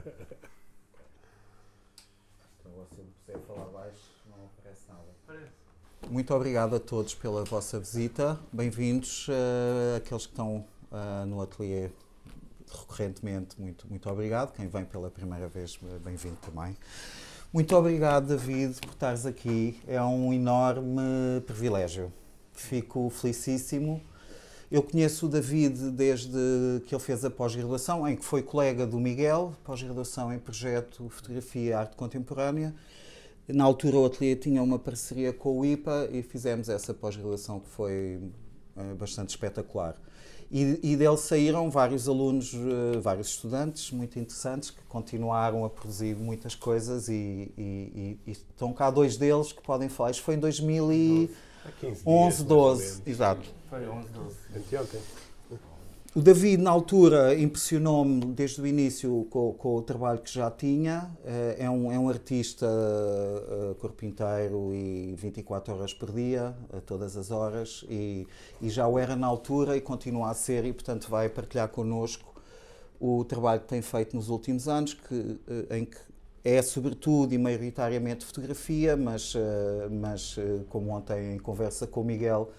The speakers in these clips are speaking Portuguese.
Então, se eu puder falar baixo, não aparece nada. Parece. Muito obrigado a todos pela vossa visita. Bem-vindos aqueles que estão no ateliê recorrentemente. Muito obrigado. Quem vem pela primeira vez, bem-vindo também. Muito obrigado, David, por estares aqui. É um enorme privilégio. Fico felicíssimo. Eu conheço o David desde que ele fez a pós-graduação, em que foi colega do Miguel, pós-graduação em Projeto Fotografia e Arte Contemporânea. Na altura o ateliê tinha uma parceria com o IPA e fizemos essa pós-graduação que foi bastante espetacular. E dele saíram vários alunos, vários estudantes muito interessantes que continuaram a produzir muitas coisas e estão cá dois deles que podem falar. Isto foi em 2011, 12, exato. Foi 11, 12. Anteontem. O David, na altura, impressionou-me desde o início com o trabalho que já tinha. É um artista corpo inteiro e 24 horas por dia, a todas as horas, e já o era na altura e continua a ser, e portanto vai partilhar connosco o trabalho que tem feito nos últimos anos, em que é sobretudo e maioritariamente fotografia, mas como ontem em conversa com o Miguel,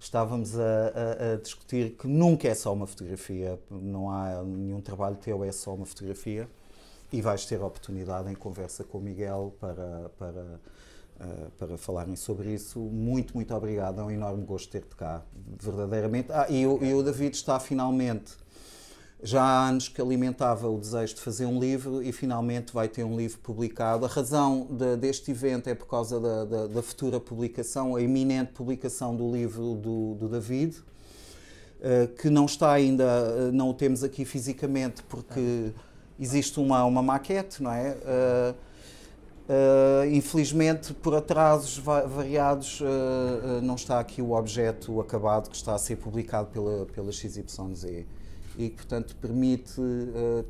estávamos a discutir que nunca é só uma fotografia, não há nenhum trabalho teu, é só uma fotografia, e vais ter a oportunidade em conversa com o Miguel para falarem sobre isso. Muito obrigado, é um enorme gosto ter-te cá, verdadeiramente. E o David está finalmente, já há anos que alimentava o desejo de fazer um livro e finalmente vai ter um livro publicado. A razão deste evento é por causa da futura publicação, a iminente publicação do livro do David, que não está ainda, não o temos aqui fisicamente porque existe uma maquete, não é? Infelizmente, por atrasos variados, não está aqui o objeto acabado que está a ser publicado pela XYZ. E que, portanto, permite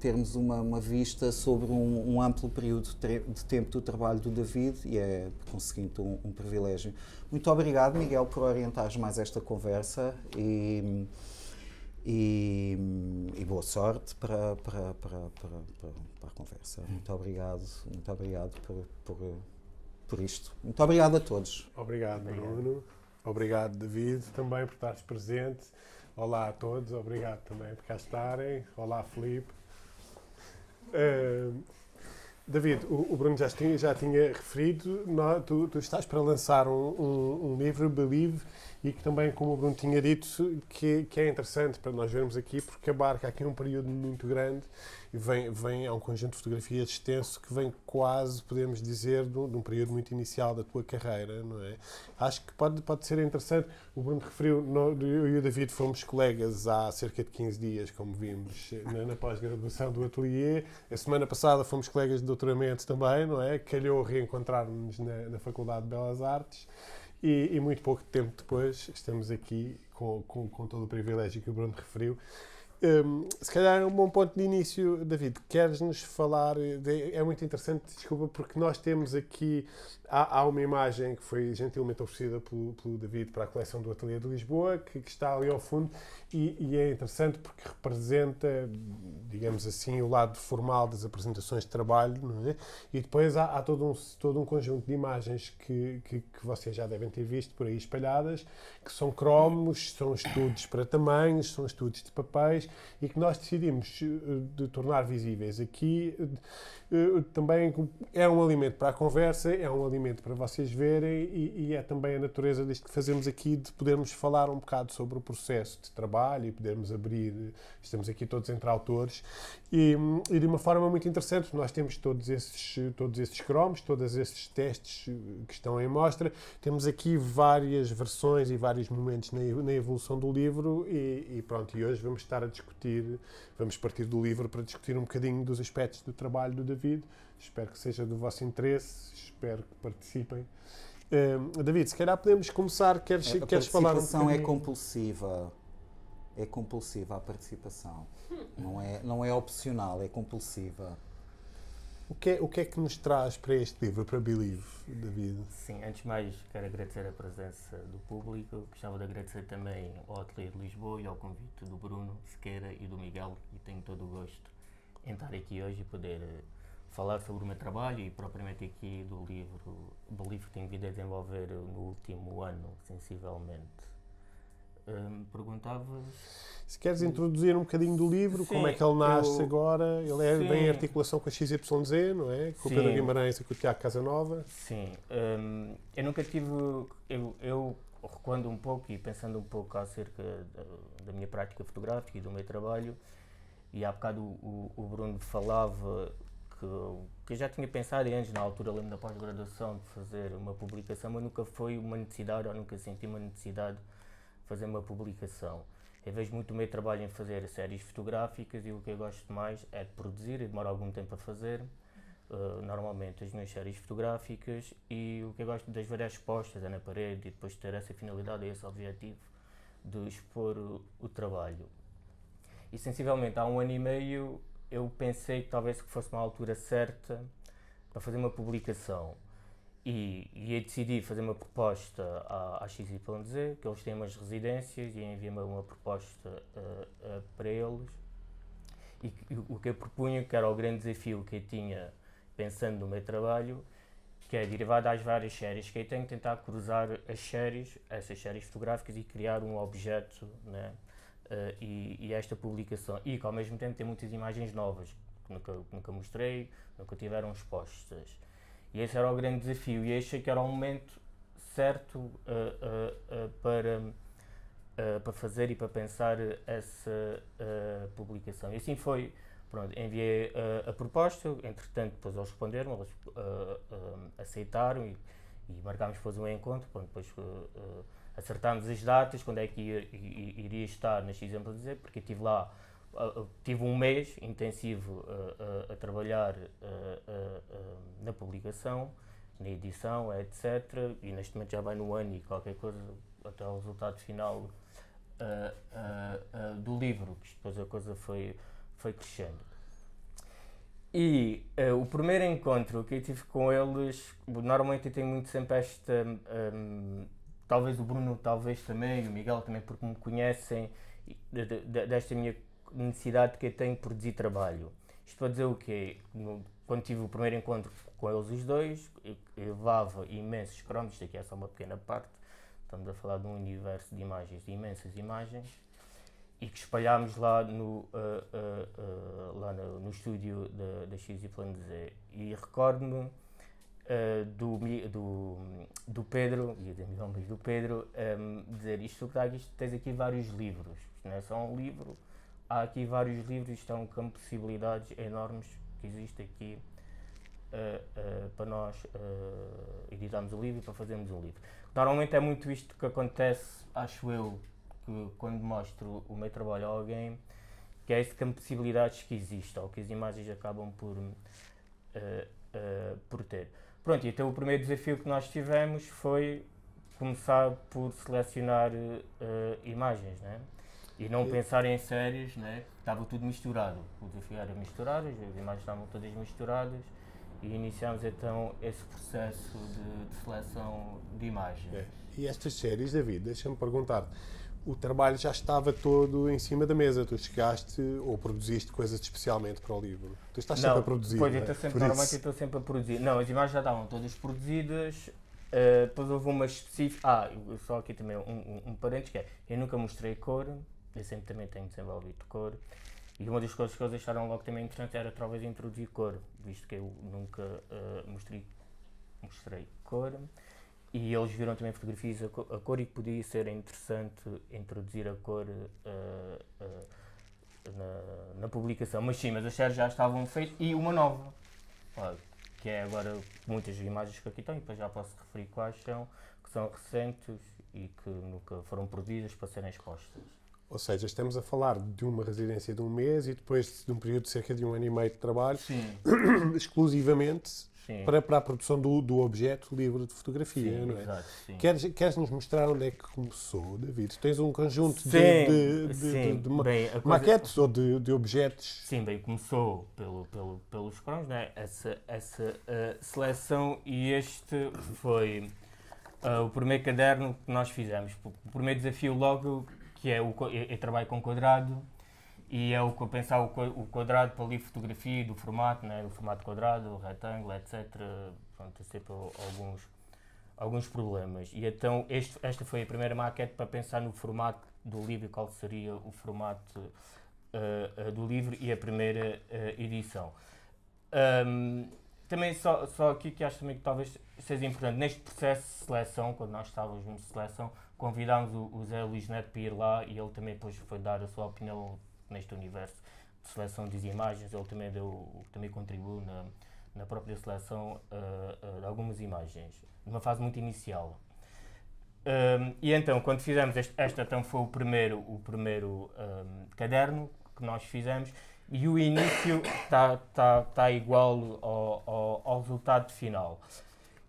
termos uma vista sobre um amplo período de tempo do trabalho do David e é, por conseguinte, um privilégio. Muito obrigado, Miguel, por orientares mais esta conversa e boa sorte para a conversa. Muito obrigado por isto. Muito obrigado a todos. Obrigado, Bruno. Obrigado, David, também por estares presente. Olá a todos, obrigado também por cá estarem. Olá, Filipe. David, o Bruno já tinha referido, tu estás para lançar um livro, Believe, e que também, como o Bruno tinha dito, que é interessante para nós vermos aqui, porque abarca aqui um período muito grande e há um conjunto de fotografias extenso que vem quase, podemos dizer, de um período muito inicial da tua carreira, não é? Acho que pode ser interessante. O Bruno referiu, eu e o David fomos colegas há cerca de 15 dias, como vimos, na pós-graduação do ateliê. A semana passada fomos colegas de doutoramento também, não é? Calhou reencontrar-nos na Faculdade de Belas Artes. E muito pouco tempo depois estamos aqui com todo o privilégio que o Bruno referiu. Se calhar é um bom ponto de início, David. Queres-nos falar? É muito interessante, desculpa, porque nós temos aqui. Há uma imagem que foi gentilmente oferecida pelo David para a coleção do Ateliê de Lisboa, que está ali ao fundo, e é interessante porque representa, digamos assim, o lado formal das apresentações de trabalho, não é? E depois há todo um conjunto de imagens que vocês já devem ter visto por aí espalhadas, que são cromos, são estudos para tamanhos, são estudos de papéis, e que nós decidimos de tornar visíveis aqui. Também é um alimento para a conversa, é um alimento para vocês verem e é também a natureza disto que fazemos aqui, de podermos falar um bocado sobre o processo de trabalho e podermos abrir, estamos aqui todos entre autores e de uma forma muito interessante. Nós temos todos esses cromos, todos esses testes que estão em mostra, temos aqui várias versões e vários momentos na evolução do livro e pronto, e hoje vamos estar a discutir, vamos partir do livro para discutir um bocadinho dos aspectos do trabalho do David. Espero que seja do vosso interesse, espero que participem. David, se calhar podemos começar, queres falar um bocadinho? A participação é compulsiva. É compulsiva a participação. Não é opcional, é compulsiva. O que é que nos traz para este livro, para Believe, David? Sim, antes de mais quero agradecer a presença do público. Gostava de agradecer também ao Ateliê de Lisboa e ao convite do Bruno Sequeira e do Miguel, e tenho todo o gosto estar aqui hoje e poder falar sobre o meu trabalho e propriamente aqui do livro que tenho vindo a desenvolver no último ano, sensivelmente. Perguntavas... Se queres introduzir um bocadinho do livro, Sim, como é que ele nasce agora, ele é bem em Sim. articulação com a XYZ, não é? Com o Sim. Pedro Guimarães e com o Tiago Casanova. Sim, eu nunca tive, eu recuando um pouco e pensando um pouco acerca da minha prática fotográfica e do meu trabalho, e há bocado o Bruno falava que eu já tinha pensado antes, na altura, lembro da pós-graduação, de fazer uma publicação, mas nunca foi uma necessidade, ou nunca senti uma necessidade de fazer uma publicação. Eu vejo muito o meu trabalho em fazer séries fotográficas e o que eu gosto mais é de produzir, e demora algum tempo a fazer, normalmente as minhas séries fotográficas, e o que eu gosto das várias expostas é na parede e depois ter essa finalidade, esse objetivo de expor o trabalho. E sensivelmente há 1 ano e meio eu pensei que talvez que fosse uma altura certa para fazer uma publicação. E eu decidi fazer uma proposta à XYZ, que eles têm umas residências, e enviei-me uma proposta para eles. E o que eu propunha, que era o grande desafio que eu tinha pensando no meu trabalho, que é derivado às várias séries que eu tenho, tentar cruzar essas séries fotográficas e criar um objeto, né? E esta publicação. E que ao mesmo tempo tem muitas imagens novas, que nunca mostrei, nunca tiveram expostas. E esse era o grande desafio, e achei que era o momento certo para fazer e para pensar essa publicação. E assim foi. Pronto, enviei a proposta, entretanto depois eles responderam, eles aceitaram e marcámos depois um encontro, pronto, depois acertámos as datas, quando é que iria estar na XYZ, porque eu estive lá. Tive um mês intensivo a trabalhar na publicação, na edição, etc. E neste momento já vai no ano e qualquer coisa, até o resultado final do livro, que depois a coisa foi crescendo. E o primeiro encontro que eu tive com eles, normalmente eu tenho muito sempre esta, talvez o Bruno, talvez também, o Miguel também, porque me conhecem, desta minha necessidade que eu tenho de produzir trabalho. Isto para dizer o quê? Quando tive o primeiro encontro com eles os dois, eu levava imensos cromos, isto aqui é só uma pequena parte, estamos a falar de um universo de imagens, de imensas imagens, e que espalhámos lá no estúdio da XYZ. E recordo-me do Pedro, e do Pedro, dizer isto tens aqui vários livros, isto não é só um livro, há aqui vários livros, isto é um campo de possibilidades enormes que existe aqui para nós editarmos o livro e para fazermos um livro. Normalmente é muito isto que acontece, acho eu, que quando mostro o meu trabalho a alguém, que é esse campo de possibilidades que existe, ou que as imagens acabam por ter. Pronto, e então o primeiro desafio que nós tivemos foi começar por selecionar imagens, né? E não pensar em séries, né? Estava tudo misturado. O desafio era misturar, as imagens estavam todas misturadas e iniciámos então esse processo de seleção de imagens. É. E estas séries, David, deixa-me perguntar, o trabalho já estava todo em cima da mesa, tu chegaste ou produziste coisas especialmente para o livro? Tu estás sempre a produzir, pois, não é? Normalmente eu estou sempre a produzir. Não, as imagens já estavam todas produzidas. Depois houve uma específica. Só aqui também um parênteses que é: eu nunca mostrei cor, eu sempre também tenho desenvolvido cor. E uma das coisas que eles acharam logo também interessante era talvez introduzir cor, visto que eu nunca mostrei cor. E eles viram também fotografias a cor e que podia ser interessante introduzir a cor na publicação. Mas sim, as séries já estavam feitas e uma nova. Que é agora muitas imagens que aqui estão, e depois já posso referir quais são, que são recentes e que nunca foram produzidas para serem expostas. Ou seja, estamos a falar de uma residência de um mês e depois de um período de cerca de 1 ano e meio de trabalho, exclusivamente para a produção do objeto livro de fotografia, não é? Exato, sim. Queres nos mostrar onde é que começou, David? Tens um conjunto de maquetes ou de objetos? Sim, bem, começou pelos cromos, né? Essa seleção, e este foi o primeiro caderno que nós fizemos. O primeiro desafio logo, que é eu trabalho com quadrado, e é o que eu pensava, o quadrado para ali fotografia do formato, né? O formato quadrado, o retângulo, etc. Pronto, tem sempre alguns problemas. E então esta foi a primeira maquete para pensar no formato do livro e qual seria o formato do livro e a primeira edição. Também só aqui que acho também que talvez seja importante, neste processo de seleção, quando nós estávamos de seleção, convidámos o Zé Luís Neto para ir lá e ele também depois foi dar a sua opinião neste universo de seleção das imagens. Ele também contribuiu na própria seleção de algumas imagens, numa fase muito inicial. E então, quando fizemos esta então foi o primeiro caderno que nós fizemos, e o início está igual ao resultado final,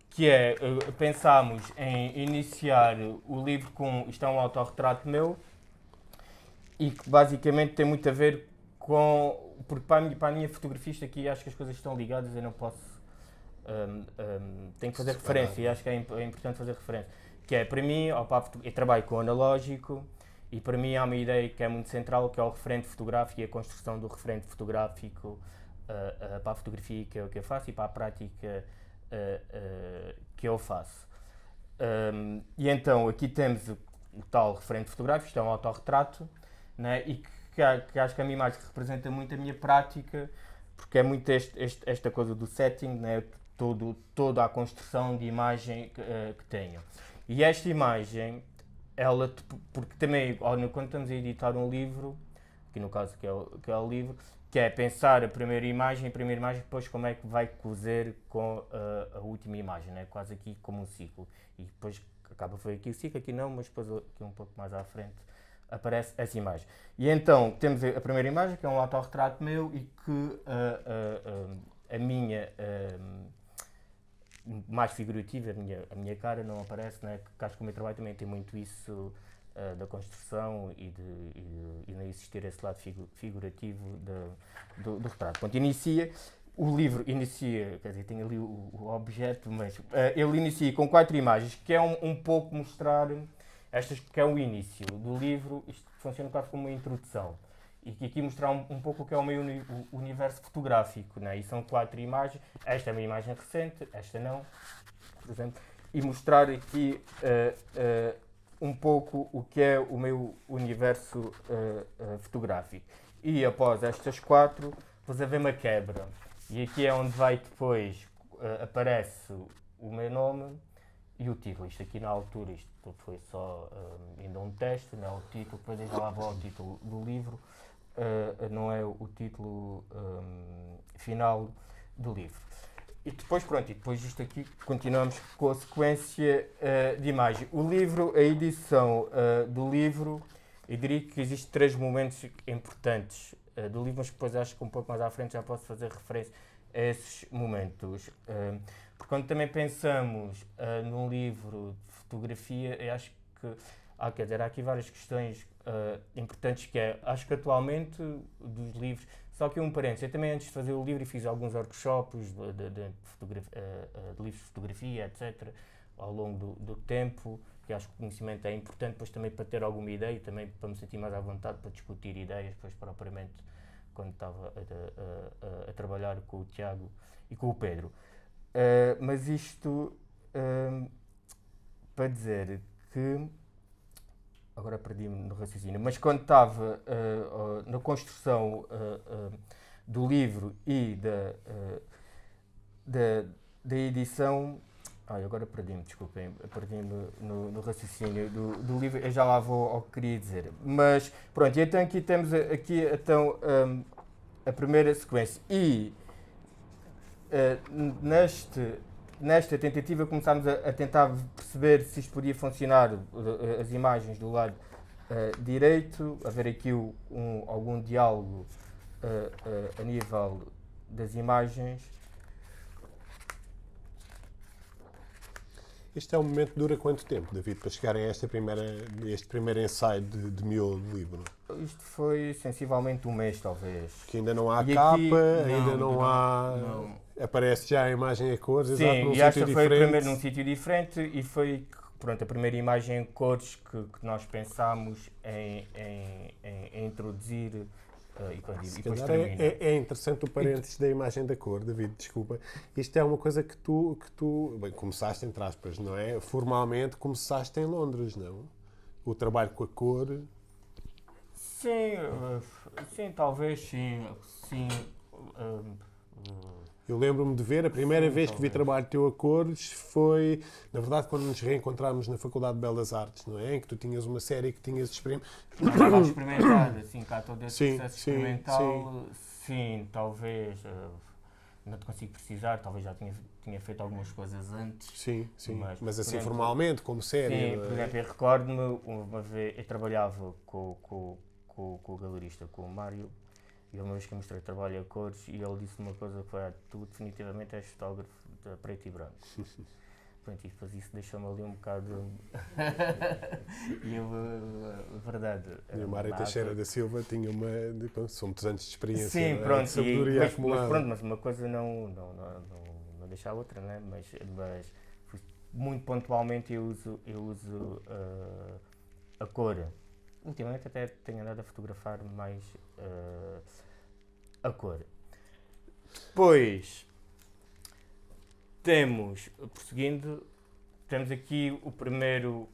que é, pensámos em iniciar o livro com, isto é um autorretrato meu, e que basicamente tem muito a ver com, porque para a minha fotografia isto aqui acho que as coisas estão ligadas, eu não posso, tenho que fazer referência, e acho que é importante fazer referência, que é, para mim, eu trabalho com analógico, e para mim há uma ideia que é muito central, que é o referente fotográfico e a construção do referente fotográfico para a fotografia que eu faço e para a prática que eu faço. E então aqui temos o tal referente fotográfico, isto é um autorretrato, né? E que acho que a minha imagem representa muito a minha prática, porque é muito esta coisa do setting, né? Toda a construção de imagem que tenho. E esta imagem, porque também quando estamos a editar um livro, aqui no caso que é o livro, que é pensar a primeira imagem, depois como é que vai cozer com a última imagem, né? Quase aqui como um ciclo. E depois foi aqui o ciclo, aqui não, mas depois aqui um pouco mais à frente aparece essa imagem. E então temos a primeira imagem, que é um autorretrato meu, e que a minha mais figurativa, a minha cara não aparece, né? Que acho que o meu trabalho também tem muito isso da construção e de não existir esse lado figurativo do retrato. Portanto, o livro inicia, quer dizer, tem ali o objeto, mas ele inicia com 4 imagens, que é um pouco mostrar estas, que é o início do livro. Isto funciona quase como uma introdução, e que aqui mostrar um pouco o que é o meu universo fotográfico, né? E são 4 imagens, esta é uma imagem recente, esta não, por exemplo, e mostrar aqui um pouco o que é o meu universo fotográfico. E após estas 4, depois haver uma quebra, e aqui é onde vai depois, aparece o meu nome e o título. Isto aqui na altura, isto foi só ainda um teste, não é o título, depois eu já lá vou ao título do livro, não é o título final do livro. E depois, pronto, isto aqui continuamos com a sequência de imagem. O livro, a edição do livro, eu diria que existem 3 momentos importantes do livro, mas depois acho que um pouco mais à frente já posso fazer referência a esses momentos. Porque quando também pensamos num livro de fotografia, eu acho que há aqui várias questões importantes, que é, acho que atualmente dos livros, só que um parênteses, eu também antes de fazer o livro fiz alguns workshops de livros de fotografia, etc., ao longo do tempo, que acho que o conhecimento é importante depois também para ter alguma ideia e também para me sentir mais à vontade para discutir ideias, depois propriamente quando estava a trabalhar com o Tiago e com o Pedro. Mas isto para dizer que, agora perdi-me no raciocínio, mas quando estava na construção do livro e da edição, agora perdi-me, desculpem, perdi-me no raciocínio do livro, eu já lá vou ao que queria dizer. Mas pronto, e então aqui temos então, a primeira sequência, e nesta tentativa começámos a tentar perceber se isto podia funcionar, as imagens do lado direito, haver aqui algum diálogo a nível das imagens. Este é um momento que dura quanto tempo, David, para chegarem a este primeiro ensaio de miolo do livro? Isto foi sensivelmente um mês, talvez. Que ainda não há e capa, aqui, ainda não há... Não. Aparece já a imagem a cores, sim, exato, num e esta sítio foi diferente. primeiro num sítio diferente, e foi, pronto, a primeira imagem em cores que nós pensámos em introduzir Se depois calhar termina. é interessante o parênteses da imagem da cor, David, desculpa. Isto é uma coisa que tu bem, começaste, entre aspas, não é? Formalmente começaste em Londres, não? O trabalho com a cor. Sim, sim, talvez, sim. Sim. Eu lembro-me de ver, a primeira Sim, vez que vi talvez. trabalho teu a cores foi, na verdade, quando nos reencontramos na Faculdade de Belas Artes, não é? Em que tu tinhas uma série que tinhas experimentado. Estava a experimentar, assim, cá todo esse Sim, processo sim, experimental, sim, talvez, não te consigo precisar, talvez já tinha feito algumas coisas antes. Sim. Mas por assim, exemplo, formalmente, como série. sim, não é? por exemplo, eu recordo-me, uma vez, eu trabalhava com o galerista, com o Mário, e uma vez que eu mostrei trabalho a cores, e ele disse uma coisa que foi, tu definitivamente és fotógrafo de preto e branco. Pronto, e depois isso deixou-me ali um bocado. E eu, verdade. E o Mário Teixeira da Silva tinha são muitos anos de experiência, sim, não é? pronto, De sabedoria mas acumulada. pronto, mas uma coisa não deixa a outra, né? Mas muito pontualmente eu uso a cor. Ultimamente até tenho andado a fotografar mais a cor. Depois prosseguindo, temos aqui o primeiro.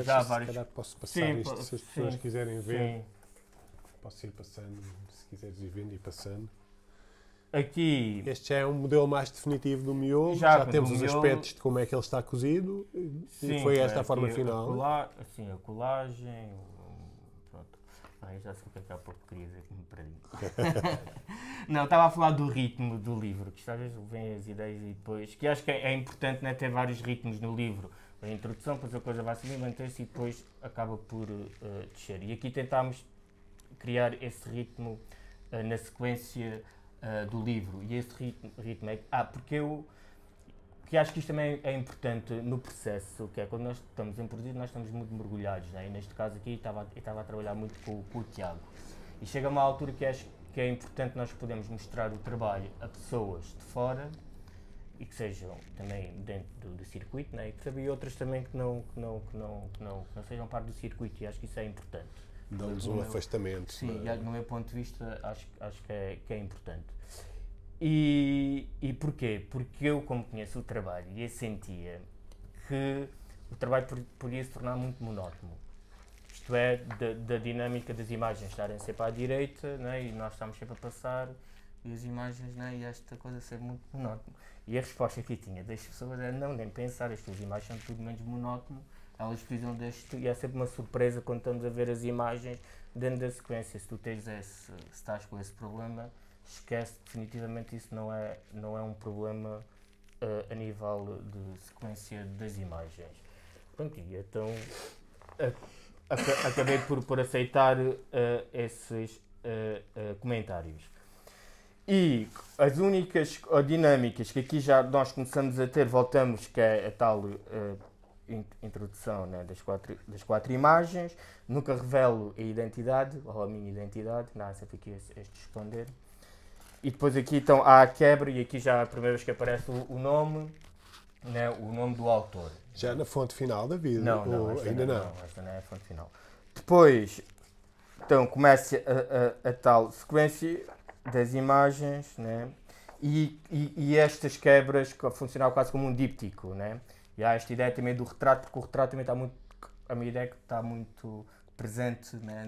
Já há vários. Se calhar posso passar Sim, isto, se as pessoas sim, quiserem ver. sim. Posso ir passando, se quiseres ir vendo e passando. Aqui. Este já é um modelo mais definitivo do miolo. Já Já temos do os miolo. aspectos de como é que ele está cozido. Sim, E foi esta a aqui forma final. a colagem. Pronto. Já sei o que é que há pouco queria dizer que me perdi. Não, estava a falar do ritmo do livro, que às vezes vêm as ideias e depois. Que acho que é importante, né, ter vários ritmos no livro. A introdução, depois a coisa vai subir, manter-se e depois acaba por descer. E aqui tentámos criar esse ritmo na sequência do livro. E esse ritmo é. Porque acho que isto também é importante no processo, que é quando nós estamos em produzir, nós estamos muito mergulhados, né? E neste caso aqui estava a trabalhar muito com o Tiago. E chega a uma altura que acho que é importante nós podermos mostrar o trabalho a pessoas de fora e que sejam também dentro do circuito, né? E outras também que não sejam parte do circuito, e acho que isso é importante. Dão-nos um afastamento. Sim, e no meu ponto de vista acho que é importante. E porquê? Porque eu, como conheço o trabalho, eu sentia que o trabalho podia se tornar muito monótono. Isto é, da dinâmica das imagens estarem sempre à direita, né, e nós estamos sempre a passar, e as imagens, né, e esta coisa ser muito monótona. E a resposta que eu tinha das pessoas era não, nem pensar, as tuas imagens são tudo menos monótono, elas precisam deste, e é sempre uma surpresa quando estamos a ver as imagens dentro da sequência. Se tu se estás com esse problema, esquece, definitivamente isso não é um problema a nível de sequência das imagens. Pronto, e então acabei por aceitar esses comentários. E as únicas dinâmicas que aqui já nós começamos a ter, voltamos, que é a tal introdução, né, das quatro imagens. Nunca revelo a identidade, ou a minha identidade, não há sempre aqui este esconder. E depois aqui então há a quebra, e aqui já é a primeira vez que aparece o nome, né, o nome do autor. Já na fonte final da vida? Não, ainda não. Esta não é a fonte final. Depois, então, começa a tal sequência das imagens, né? E estas quebras que funcionam quase como um díptico, né? E há esta ideia também do retrato, porque o retrato também está muito, a minha ideia é que está muito presente, né,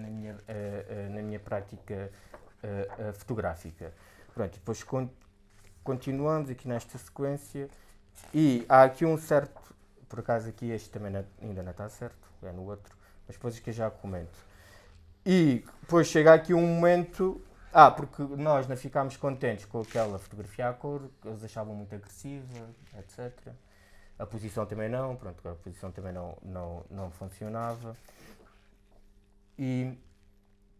na minha prática fotográfica. Pronto, e depois continuamos aqui nesta sequência, e há aqui um certo, por acaso aqui este também ainda não está certo, é no outro, mas depois aqui já comento. E depois chega aqui um momento, porque nós não ficámos contentes com aquela fotografia à cor, eles achavam muito agressiva, etc. A posição também não, pronto, a posição também não funcionava. E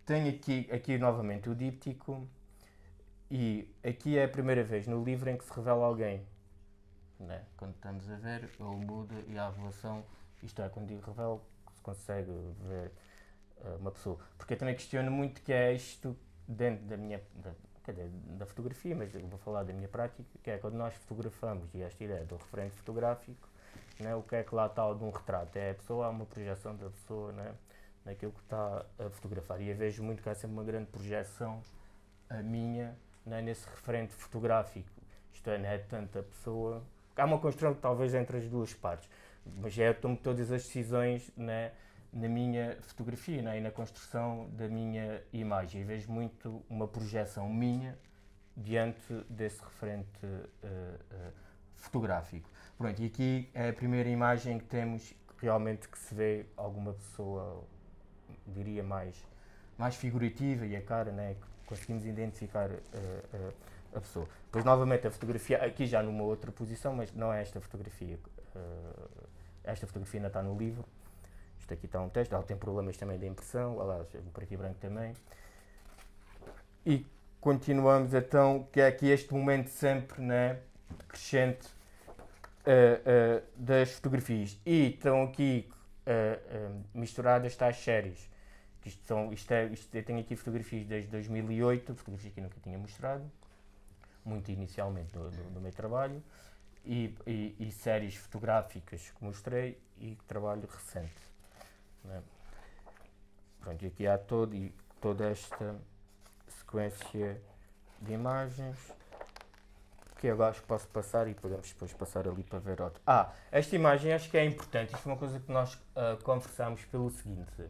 tenho aqui novamente o díptico, e aqui é a primeira vez no livro em que se revela alguém, né? Quando estamos a ver, ele muda e a revelação, isto é, quando digo revelo, se consegue ver uma pessoa. Porque eu também questiono muito que é isto dentro da fotografia, mas eu vou falar da minha prática, que é quando nós fotografamos, e esta ideia do referente fotográfico, né, o que é que lá está de um retrato? É a pessoa, há uma projeção da pessoa, né, naquilo que está a fotografar. E eu vejo muito que há sempre uma grande projeção a minha, né, nesse referente fotográfico. Isto é, não é tanto a pessoa... Há uma construção talvez entre as duas partes, mas eu tomo todas as decisões, né, na minha fotografia, né, e na construção da minha imagem. E vejo muito uma projeção minha diante desse referente fotográfico. Pronto, e aqui é a primeira imagem que temos realmente que se vê alguma pessoa, diria mais figurativa, e a cara, né, que conseguimos identificar a pessoa. Depois novamente a fotografia, aqui já numa outra posição, mas não é esta fotografia. Esta fotografia ainda está no livro. Isto aqui está um texto, ela tem problemas também de impressão, aliás, o preto e branco também. E continuamos então, que é aqui este momento sempre, né, crescente das fotografias. E estão aqui misturadas tais séries. Eu tenho aqui fotografias desde 2008, fotografias que eu nunca tinha mostrado, muito inicialmente no meu trabalho, e séries fotográficas que mostrei e trabalho recente. Né? Pronto, e aqui há toda esta sequência de imagens que eu acho que posso passar e podemos depois passar ali para ver outro. Esta imagem acho que é importante, isto é uma coisa que nós conversámos pelo seguinte,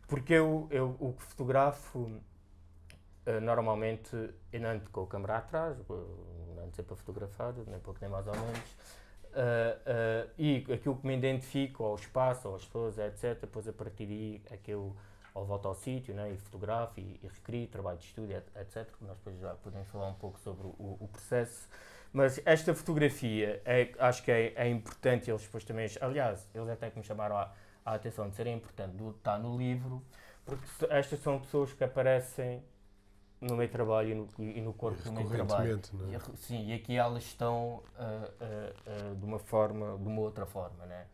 porque eu o que fotografo normalmente eu não ando com a câmera atrás, não ando sempre a fotografar, nem pouco nem mais ou menos, e aquilo que me identifico ao espaço, às pessoas, etc., depois a partir daí é que eu volto ao sítio, né, e fotografo e recrio, trabalho de estúdio, etc., nós depois já podemos falar um pouco sobre o processo. Mas esta fotografia acho que é importante, eles depois também, aliás, eles até que me chamaram a atenção de ser importante de estar no livro, porque estas são pessoas que aparecem no meu trabalho e no corpo do meu trabalho. Não é? Sim, e aqui elas estão de uma outra forma, né?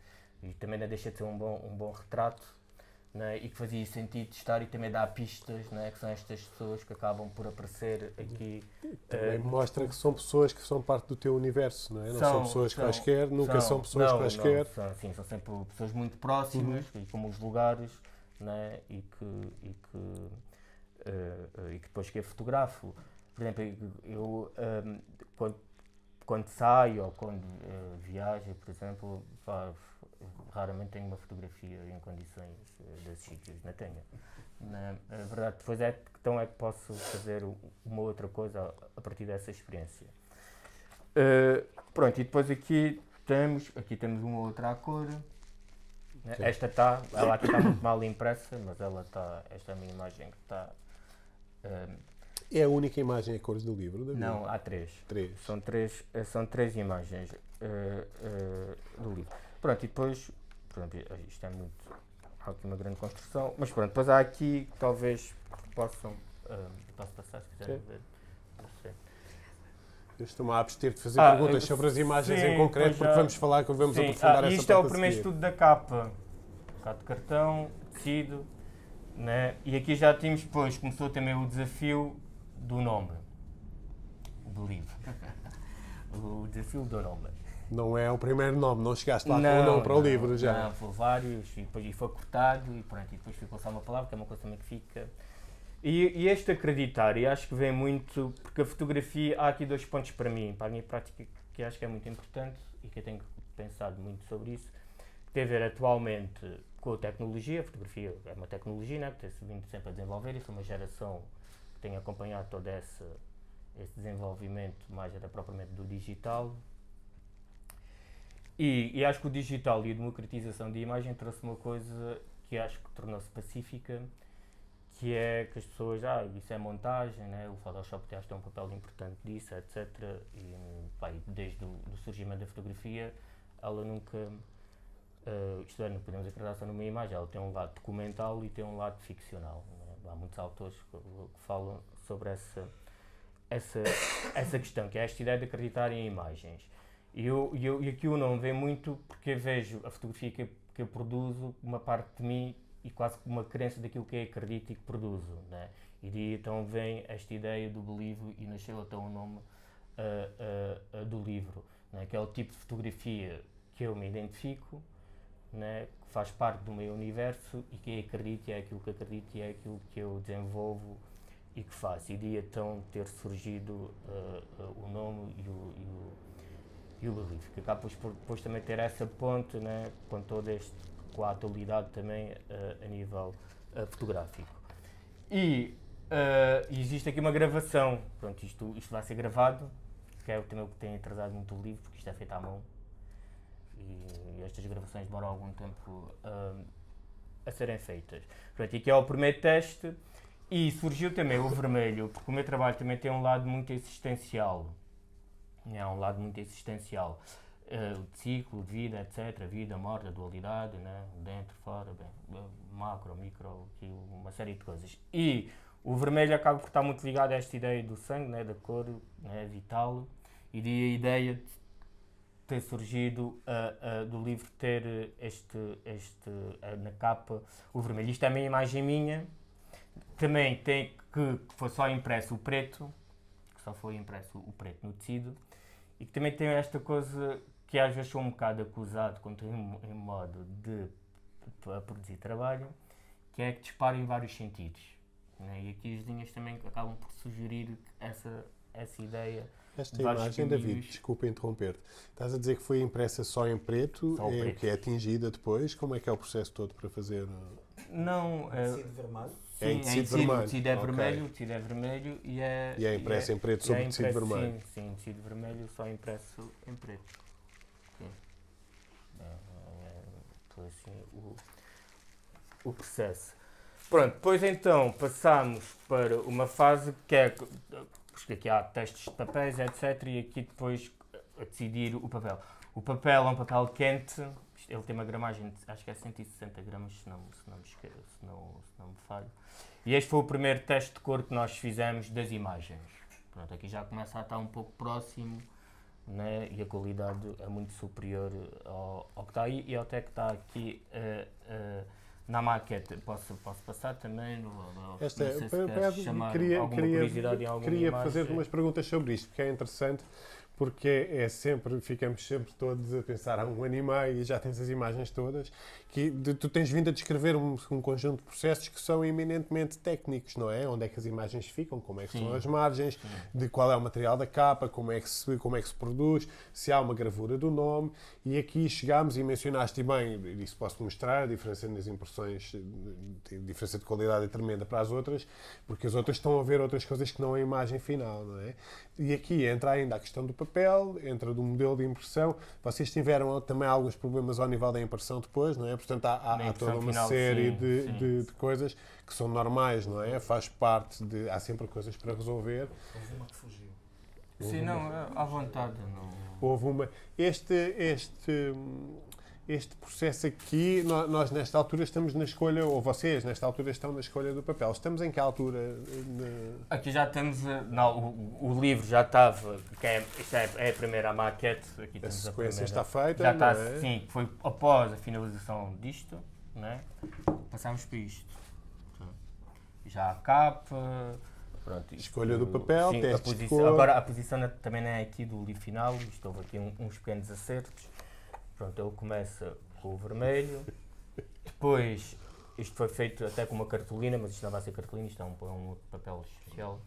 E também não deixa de ser um bom retrato, né? E que fazia sentido estar e também dá pistas, né? Que são estas pessoas que acabam por aparecer aqui. Também mostra que são pessoas que são parte do teu universo, não é? Não são pessoas quaisquer, nunca são pessoas quaisquer. São sempre pessoas muito próximas, e como os lugares, né? E que depois que eu fotografo. Por exemplo, eu quando saio ou quando viajo, por exemplo, raramente tenho uma fotografia em condições desses sítios, não tenho. A verdade, depois então é que posso fazer uma outra coisa a partir dessa experiência. Pronto, e depois aqui temos uma outra à cor. Esta ela aqui está muito mal impressa, mas esta é a minha imagem que está. É a única imagem a cores do livro, David? Não, há três. São três imagens do livro. Pronto, e depois, isto é muito... Há aqui uma grande construção, mas pronto, depois há aqui que talvez possam... posso passar, se quiserem ver. Não sei. Eu estou-me a abster de fazer perguntas sobre as imagens em concreto, porque vamos aprofundar essa isto é o primeiro estudo da capa. Capa de cartão, tecido, né? E aqui já tínhamos, depois começou também o desafio do nome do livro. O desafio do nome. Não é o primeiro nome, não chegaste lá com o nome para o livro já. Não, foi vários, e foi cortado, e depois ficou só uma palavra, que é uma coisa também que fica. E este acreditar, e acho que vem muito, porque a fotografia, há aqui dois pontos para a minha prática, que acho que é muito importante, e que eu tenho pensado muito sobre isso, que tem a ver atualmente com a tecnologia. A fotografia é uma tecnologia, né, que tem-se vindo sempre a desenvolver, e sou uma geração que tem acompanhado todo esse desenvolvimento mais até propriamente do digital. E acho que o digital e a democratização de imagem trouxe uma coisa que acho que tornou-se pacífica, que é que as pessoas, isso é montagem, né? O Photoshop acho que tem um papel importante disso, etc. E desde o surgimento da fotografia, ela nunca, isto é, não podemos acreditar só numa imagem, ela tem um lado documental e tem um lado ficcional, né? Há muitos autores que falam sobre essa questão, que é esta ideia de acreditar em imagens. E aqui eu não vejo muito, porque eu vejo a fotografia que eu produzo, uma parte de mim, e quase uma crença daquilo que eu acredito e que produzo, né? E daí então vem esta ideia do Believe, e nasceu até o nome do livro, né? Que é o tipo de fotografia que eu me identifico, né, que faz parte do meu universo e que acredito, e é aquilo que acredito e é aquilo que eu desenvolvo e que faço. E de então ter surgido o nome e o Believe, que acaba por depois também ter essa ponte, né, com a atualidade também a nível fotográfico. E existe aqui uma gravação, pronto, isto vai ser gravado, que é também o que tem atrasado muito o livro, porque isto é feito à mão. E estas gravações demoram algum tempo a serem feitas. Pronto, e aqui é o primeiro teste e surgiu também o vermelho, porque o meu trabalho também tem um lado muito existencial. É um lado muito existencial. De ciclo, de vida, etc. Vida, morte, a dualidade, né? Dentro, fora, bem, macro, micro, aqui, uma série de coisas. E o vermelho acaba por estar muito ligado a esta ideia do sangue, né? Da cor, né? Vital, e de a ideia de ter surgido do livro ter na capa o vermelho. Isto é uma imagem minha, também tem que foi só impresso o preto, que só foi impresso o preto no tecido, e que também tem esta coisa que às vezes sou um bocado acusado quando estou em modo de produzir trabalho, que é que dispara em vários sentidos, né? E aqui as linhas também acabam por sugerir essa ideia. Esta imagem, David, desculpa interromper-te, estás a dizer que foi impressa só em preto, preto. Que é atingida depois? Como é que é o processo todo para fazer? Não, Tecido vermelho? É em tecido vermelho. O tecido é vermelho, o tecido é vermelho e é impresso em preto sobre tecido vermelho. Sim, tecido vermelho só impresso em preto. Sim. Foi assim o processo. Pronto, depois então passamos para uma fase que é, porque aqui há testes de papéis, etc. E aqui depois a decidir o papel. O papel é um papel quente, ele tem uma gramagem, acho que é 160 gramas, se não me falho. E este foi o primeiro teste de cor que nós fizemos das imagens. Pronto, aqui já começa a estar um pouco próximo, né? E a qualidade é muito superior ao que está aí e até que está aqui na maquete. Posso passar também? Queria fazer umas perguntas sobre isto, porque é interessante, porque ficamos sempre todos a pensar, há um ano e meio e já tens as imagens todas, tu tens vindo a descrever um conjunto de processos que são eminentemente técnicos, não é? Onde é que as imagens ficam, como é que são as margens, de qual é o material da capa, como é que se produz, se há uma gravura do nome, e aqui chegámos e mencionaste bem, isso posso mostrar, a diferença nas impressões, a diferença de qualidade é tremenda para as outras, porque as outras estão a ver outras coisas que não a imagem final, não é? E aqui entra ainda a questão do papel, entra do modelo de impressão. Vocês tiveram também alguns problemas ao nível da impressão depois, não é? Portanto, há toda uma série de coisas que são normais, não é? Faz parte há sempre coisas para resolver. Houve uma que fugiu. Sim, não, à vontade. Não. Houve uma... Este processo aqui, nós nesta altura estamos na escolha, ou vocês nesta altura estão na escolha do papel. Estamos em que altura? Aqui já temos, o livro já estava, isto é a primeira maquete. Aqui a sequência está feita, já está, não é? Sim, foi após a finalização disto, né? Passámos para isto. Já a capa, pronto. Escolha do papel, sim, testes de cor. Agora a posição também não é aqui do livro final, isto houve aqui uns pequenos acertos. Pronto, ele começa com o vermelho, depois isto foi feito até com uma cartolina, mas isto não vai ser cartolina, isto é um papel especial.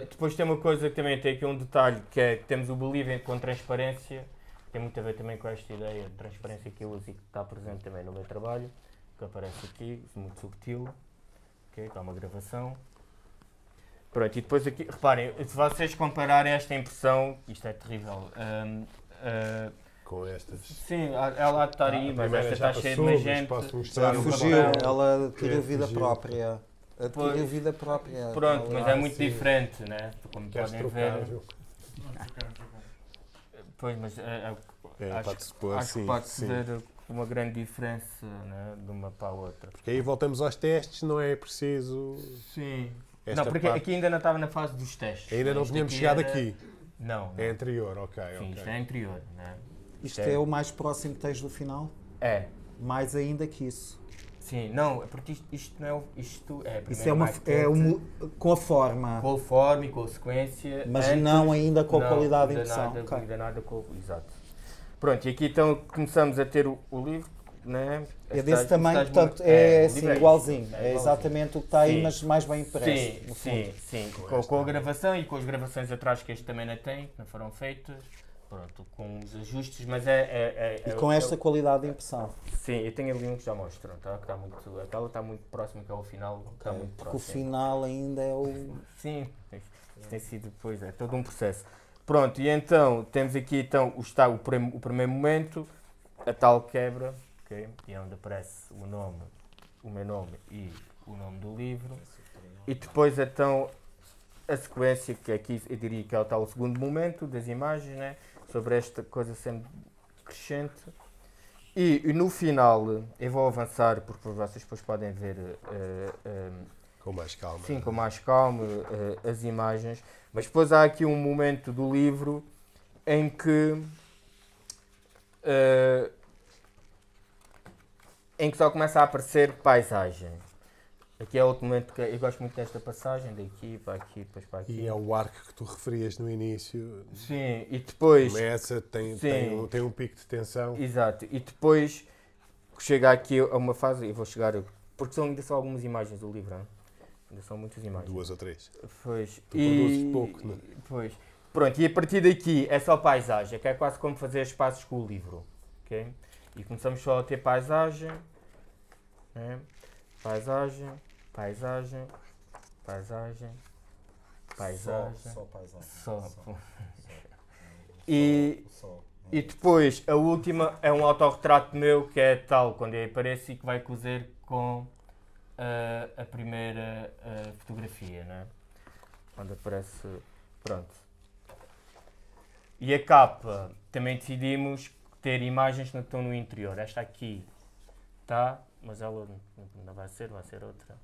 Depois tem uma coisa que também tem aqui um detalhe, que é que temos o Believe com transparência, tem muito a ver também com esta ideia de transparência que eu uso e que está presente também no meu trabalho, que aparece aqui, muito subtil, okay, que é uma gravação. Pronto, e depois aqui, reparem, se vocês compararem esta impressão, isto é terrível. Com estas. Sim, ela há de estar aí, mas esta está cheia de magenta. Já fugiu, ela adquiriu vida própria. Adquiriu vida própria. Pronto, mas é muito diferente, né? Como podem ver. Pois, mas acho que pode-se ver uma grande diferença, né, de uma para a outra. Porque aí voltamos aos testes, não é preciso... Sim. Não, porque aqui ainda não estava na fase dos testes. Ainda não tínhamos chegado aqui. Não. É anterior, ok. Sim, isto é anterior, né? Isto é o mais próximo que tens do final? É. Mais ainda que isso. Sim, não, porque isto não é... Isto é isso com a forma. Com a forma e com a sequência. Mas antes, não ainda com a qualidade de impressão. Ainda nada com... Exato. Pronto, e aqui então começamos a ter o livro, né? É desse tamanho, portanto, é assim, igualzinho. É exatamente o que está aí, Sim. mas mais bem impresso. Sim, no fundo. sim. Com a gravação e com as gravações atrás que este também não tem, que não foram feitas. Pronto, com os ajustes, mas E com esta qualidade de impressão. Sim, eu tenho ali um que já mostram, tá? Que está muito, aquela está muito próxima, que é o final, está muito Porque o próximo. final ainda é o. Sim, isto tem sido, pois é, todo um processo. Pronto, e então, temos aqui então, o primeiro momento, a tal quebra, okay? E é onde aparece o meu nome e o nome do livro. E depois então, a sequência, que aqui eu diria que é o tal segundo momento, das imagens, né? Sobre esta coisa sempre crescente. E no final, eu vou avançar, porque vocês depois podem ver Com mais calma. sim, com mais calma as imagens, mas depois há aqui um momento do livro em que só começa a aparecer paisagem. Aqui é outro momento que eu gosto muito desta passagem, daqui para aqui, depois para aqui. E é o arco que tu referias no início. Sim, e depois... Começa, tem um pico de tensão. Exato, e depois chega aqui a uma fase, e vou chegar, porque ainda são algumas imagens do livro, não? Ainda são muitas imagens. 2 ou 3. Pois. Tu produzes pouco, não é? Pois. Pronto, e a partir daqui é só paisagem, que é quase como fazer espaços com o livro. Okay? E começamos só a ter paisagem, né? Paisagem, paisagem, paisagem, paisagem. Só paisagem. Só. E depois, a última é um autorretrato meu, que é tal, quando eu apareço e que vai cozer com a primeira fotografia, né? Onde aparece, pronto. E a capa, também decidimos ter imagens que não estão no interior. Esta aqui está, mas ela não vai ser outra.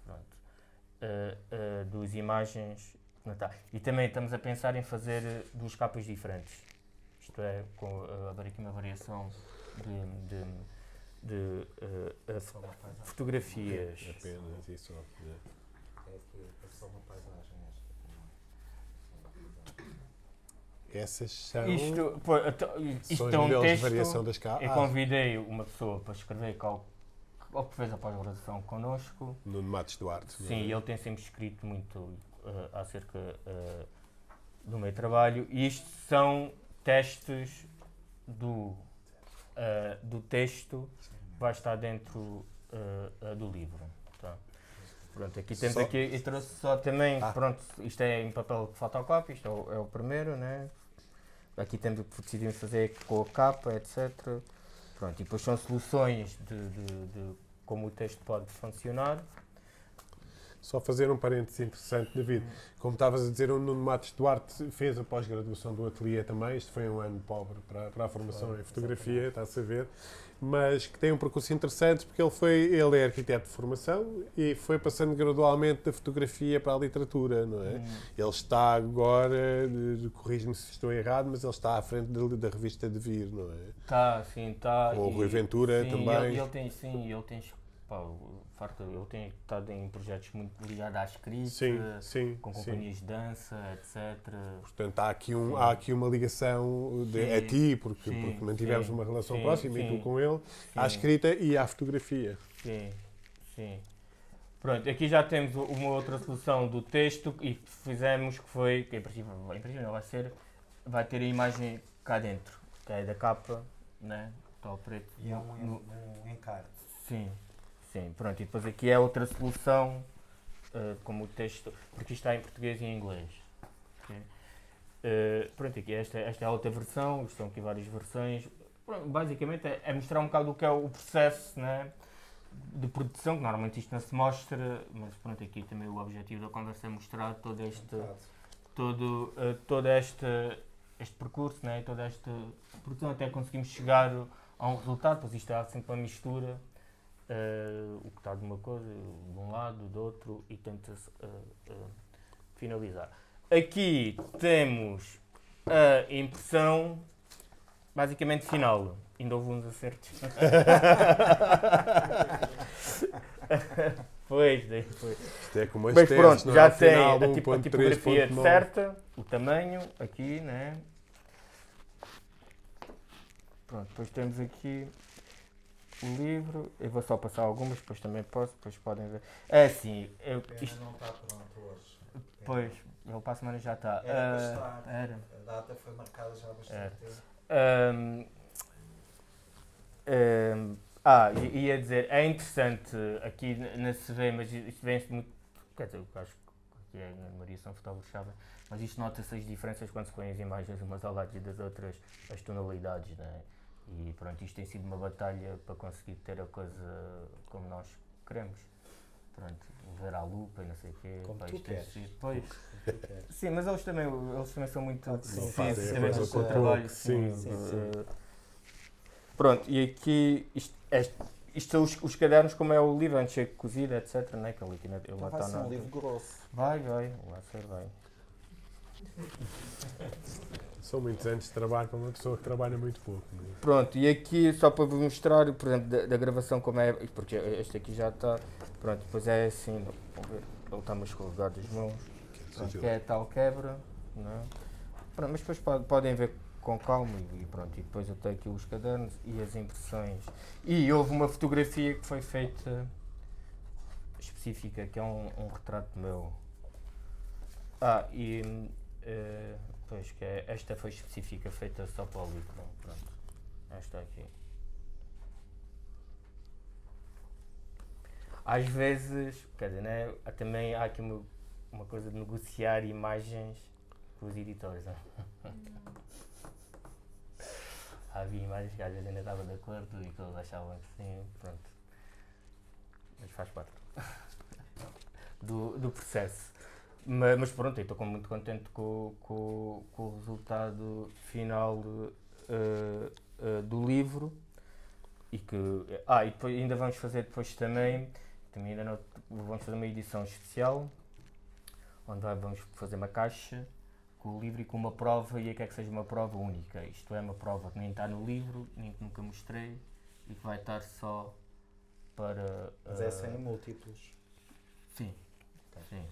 Pronto. Duas imagens, não está. E também estamos a pensar em fazer duas capas diferentes. Isto é, haver aqui uma variação de fotografias. Apenas isso. Essas são Isto são é um modelos texto. de variação das capas. Eu convidei uma pessoa para escrever ao que fez a pós-graduação connosco. Nuno Matos Duarte. Sim, ele tem sempre escrito muito acerca do meu trabalho. E isto são testes do texto que vai estar dentro do livro. Tá? Pronto, aqui temos eu trouxe só também, pronto, isto é em papel de fotocópia, isto é o primeiro, né? Aqui temos o que decidimos fazer com a capa, etc. Pronto, e depois são soluções de como o texto pode funcionar. Só fazer um parênteses interessante, David. Como estavas a dizer, o Nuno Matos Duarte fez a pós-graduação do ateliê também. Isto foi um ano pobre para a formação em fotografia, está-se a ver. Mas que tem um percurso interessante porque ele é arquiteto de formação e foi passando gradualmente da fotografia para a literatura, não é? Ele está agora, corrige-me se estou errado, mas ele está à frente da revista Devir, não é? Tá, sim, está. Com o Rui Ventura sim, também. Ele tem estado em projetos muito ligados à escrita, com companhias de dança, etc. Portanto, há aqui uma ligação a ti, porque mantivemos uma relação próxima, e tu com ele, à escrita e à fotografia. Sim. Pronto, aqui já temos uma outra solução do texto e que fizemos, que em princípio não vai ter a imagem cá dentro, que é da capa, né? Está ao preto. E é um encarte. Sim, pronto. E depois aqui é outra solução, como o texto, porque isto está em português e em inglês. Okay? Pronto, aqui esta é a outra versão, estão aqui várias versões. Pronto, basicamente é mostrar um bocado o que é o processo, né, de produção, que normalmente isto não se mostra, mas pronto, aqui também o objetivo da conversa é mostrar todo este percurso, né, toda esta produção, até conseguimos chegar a um resultado, pois isto é sempre uma mistura. O que está de uma coisa, de um lado, do outro, e tenta-se finalizar. Aqui temos a impressão basicamente final. Ainda houve uns acertos. Pois. Isto é como as mas teses, pronto, não é? já Ao tem final, a tipografia 1.3.9. certa, o tamanho, aqui, né? Pronto, depois temos aqui o livro, eu vou só passar algumas, depois também posso, depois podem ver. É assim, isto, não está pronto hoje. pois, ele para a semana já está. Era para estar. Era. A data foi marcada já há bastante tempo. Ahm, ia dizer, é interessante aqui na CV, mas isto vem-se muito. Quer dizer, eu acho que a Maria são fotógrafos sabem, mas isto nota-se as diferenças quando se põem as imagens umas ao lado das outras, as tonalidades, né? E pronto, isto tem sido uma batalha para conseguir ter a coisa como nós queremos. Pronto, ver à lupa e não sei o quê. Como pá, tu isto tem queres. sido- Pois. Sim, mas eles também são muito Sim, fáceis sim, a ver sim, com o sim. trabalho. Sim, sim. Pronto, e aqui isto são os cadernos, como é o livro, antes de ser cozido, etc. Né? Que ele aqui ele Então lá vai está ser na- um livro grosso. Vai, lá ser, vai. São muitos anos de trabalho para uma pessoa que trabalha muito pouco. Não é? Pronto, e aqui só para vos mostrar, por exemplo, da gravação como é, porque este aqui já está, pronto, depois é assim, vamos ver, ele está-me a escorregar das mãos, pronto, que é tal quebra, não é? Pronto, mas depois podem ver com calma e pronto, e depois eu tenho aqui os cadernos e as impressões. E houve uma fotografia que foi feita específica, que é um retrato meu. Pois, que esta foi específica, feita só para o livro, pronto, esta aqui. Às vezes, quer dizer, né, também há aqui uma coisa de negociar imagens com os editores, né? Havia imagens que às vezes ainda estava de acordo e que eles achavam que sim, pronto. Mas faz parte do processo. Mas pronto, eu estou muito contente com o resultado final do livro e depois ainda vamos fazer depois também ainda não, vamos fazer uma edição especial onde vamos fazer uma caixa com o livro e com uma prova e quer que seja uma prova única. Isto é uma prova que nem está no livro, nem que nunca mostrei e que vai estar só para... Mas é sem múltiplos. Sim, sim.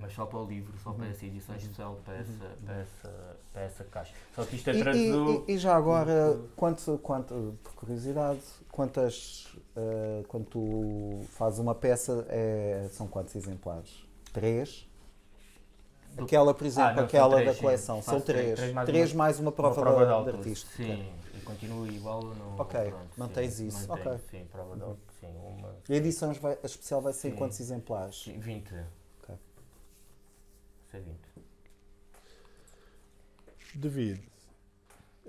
Mas só para o livro, só para essa edição especial, para essa caixa. Só que isto atrasou... E já agora, por curiosidade, quando tu fazes uma peça, são quantos exemplares? 3? Aquela, por exemplo, não, aquela são três, da coleção, sim. são Faço 3. mais 3 mais uma prova, de autor. artista. Sim, e continua igual no... Ok, pronto, mantens sim, isso. mantenho, Ok. Sim, prova de autor, sim, uma... E a edição a especial vai ser em Sim. quantos exemplares? 20. Ok. Vai ser 20. David,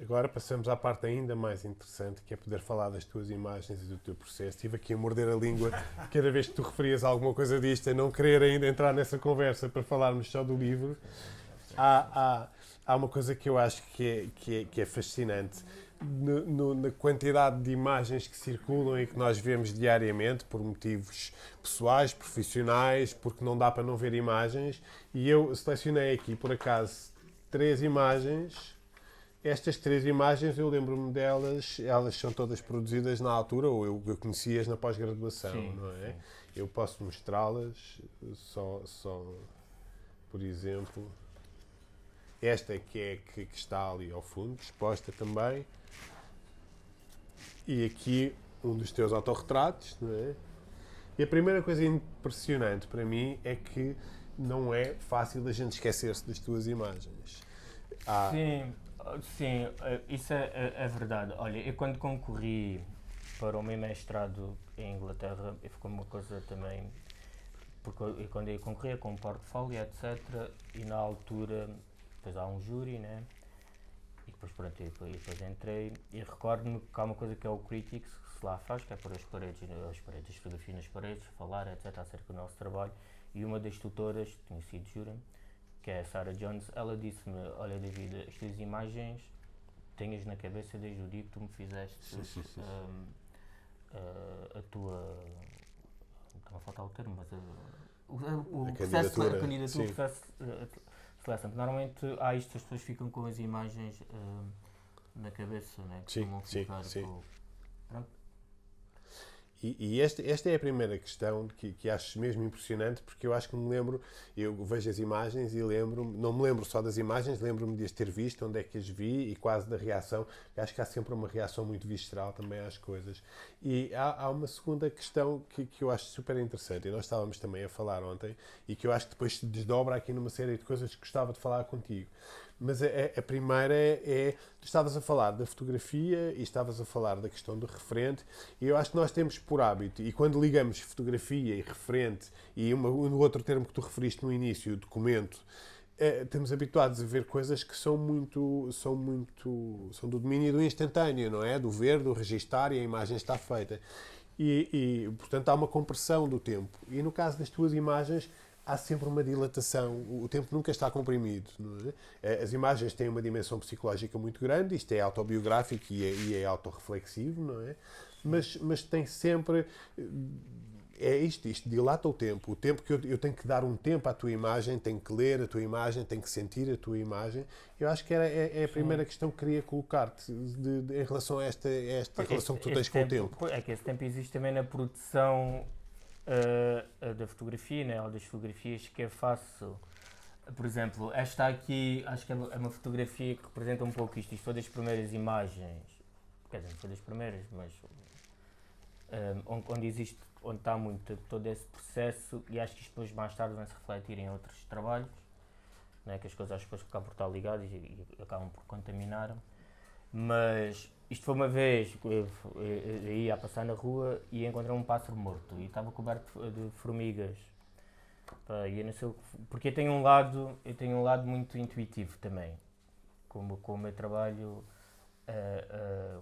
agora passamos à parte ainda mais interessante, que é poder falar das tuas imagens e do teu processo. Estive aqui a morder a língua cada vez que tu referias alguma coisa disto, a não querer ainda entrar nessa conversa para falarmos só do livro. Há uma coisa que eu acho que é fascinante. Na quantidade de imagens que circulam e que nós vemos diariamente, por motivos pessoais, profissionais, porque não dá para não ver imagens, e eu selecionei aqui, por acaso, 3 imagens. Estas 3 imagens, eu lembro-me delas, elas são todas produzidas na altura, ou eu conheci-as na pós-graduação, não é? Sim. Eu posso mostrá-las, só por exemplo, esta que está ali ao fundo, exposta também, e aqui um dos teus autorretratos, não é? E a primeira coisa impressionante para mim é que não é fácil a gente esquecer-se das tuas imagens. Sim, isso é verdade. Olha, eu quando concorri para o meu mestrado em Inglaterra, ficou uma coisa também, porque eu, quando eu concorria com um portfólio, etc., e na altura, depois há um júri, né? E depois, pronto, depois entrei e recordo-me que há uma coisa que é o Critics, que se lá faz, que é pôr as fotografias nas paredes, falar, etc., acerca do nosso trabalho. E uma das tutoras, que tinha sido júri, que é a Sarah Jones, ela disse-me: olha, David, as tuas imagens tenhas na cabeça desde o dia que tu me fizeste a tua... Estava a faltar o termo, mas o processo de candidatura, o processo de seleção. Normalmente há isto, as pessoas ficam com as imagens na cabeça, né? Que Sim, vão sim, ficar sim. Pronto. E esta é a primeira questão que acho mesmo impressionante, porque eu acho que me lembro, eu vejo as imagens e lembro-me, não me lembro só das imagens, lembro-me de as ter visto, onde é que as vi e quase da reação. Eu acho que há sempre uma reação muito visceral também às coisas. E há uma segunda questão que eu acho super interessante, e nós estávamos também a falar ontem, e que eu acho que depois se desdobra aqui numa série de coisas que gostava de falar contigo. Mas a primeira tu estavas a falar da fotografia e estavas a falar da questão do referente, e eu acho que nós temos por hábito, e quando ligamos fotografia e referente, e no outro termo que tu referiste no início, o documento, estamos habituados a ver coisas que são do domínio do instantâneo, não é? Do ver, do registar, e a imagem está feita. Portanto, há uma compressão do tempo. E no caso das tuas imagens, há sempre uma dilatação, o tempo nunca está comprimido. Não é? As imagens têm uma dimensão psicológica muito grande, isto é autobiográfico e é autorreflexivo, não é? Mas tem sempre... isto dilata o tempo que eu tenho que dar um tempo à tua imagem, tenho que ler a tua imagem, tenho que sentir a tua imagem. Eu acho que é a primeira questão que queria colocar-te em relação a esta relação que tu tens com o tempo. É que esse tempo existe também na produção da fotografia, né, ou das fotografias, que é fácil. Por exemplo, esta aqui, acho que é uma fotografia que representa um pouco isto. Isto foi das primeiras imagens, quer dizer, não foi das primeiras, mas onde está muito todo esse processo, e acho que isto depois mais tarde vai se refletir em outros trabalhos, né, que as coisas depois ficam por estar ligadas e acabam por contaminar. Mas isto foi uma vez, eu ia a passar na rua e encontrei um pássaro morto e estava coberto de formigas. E eu não sei, porque eu tenho um lado muito intuitivo também, com o meu trabalho,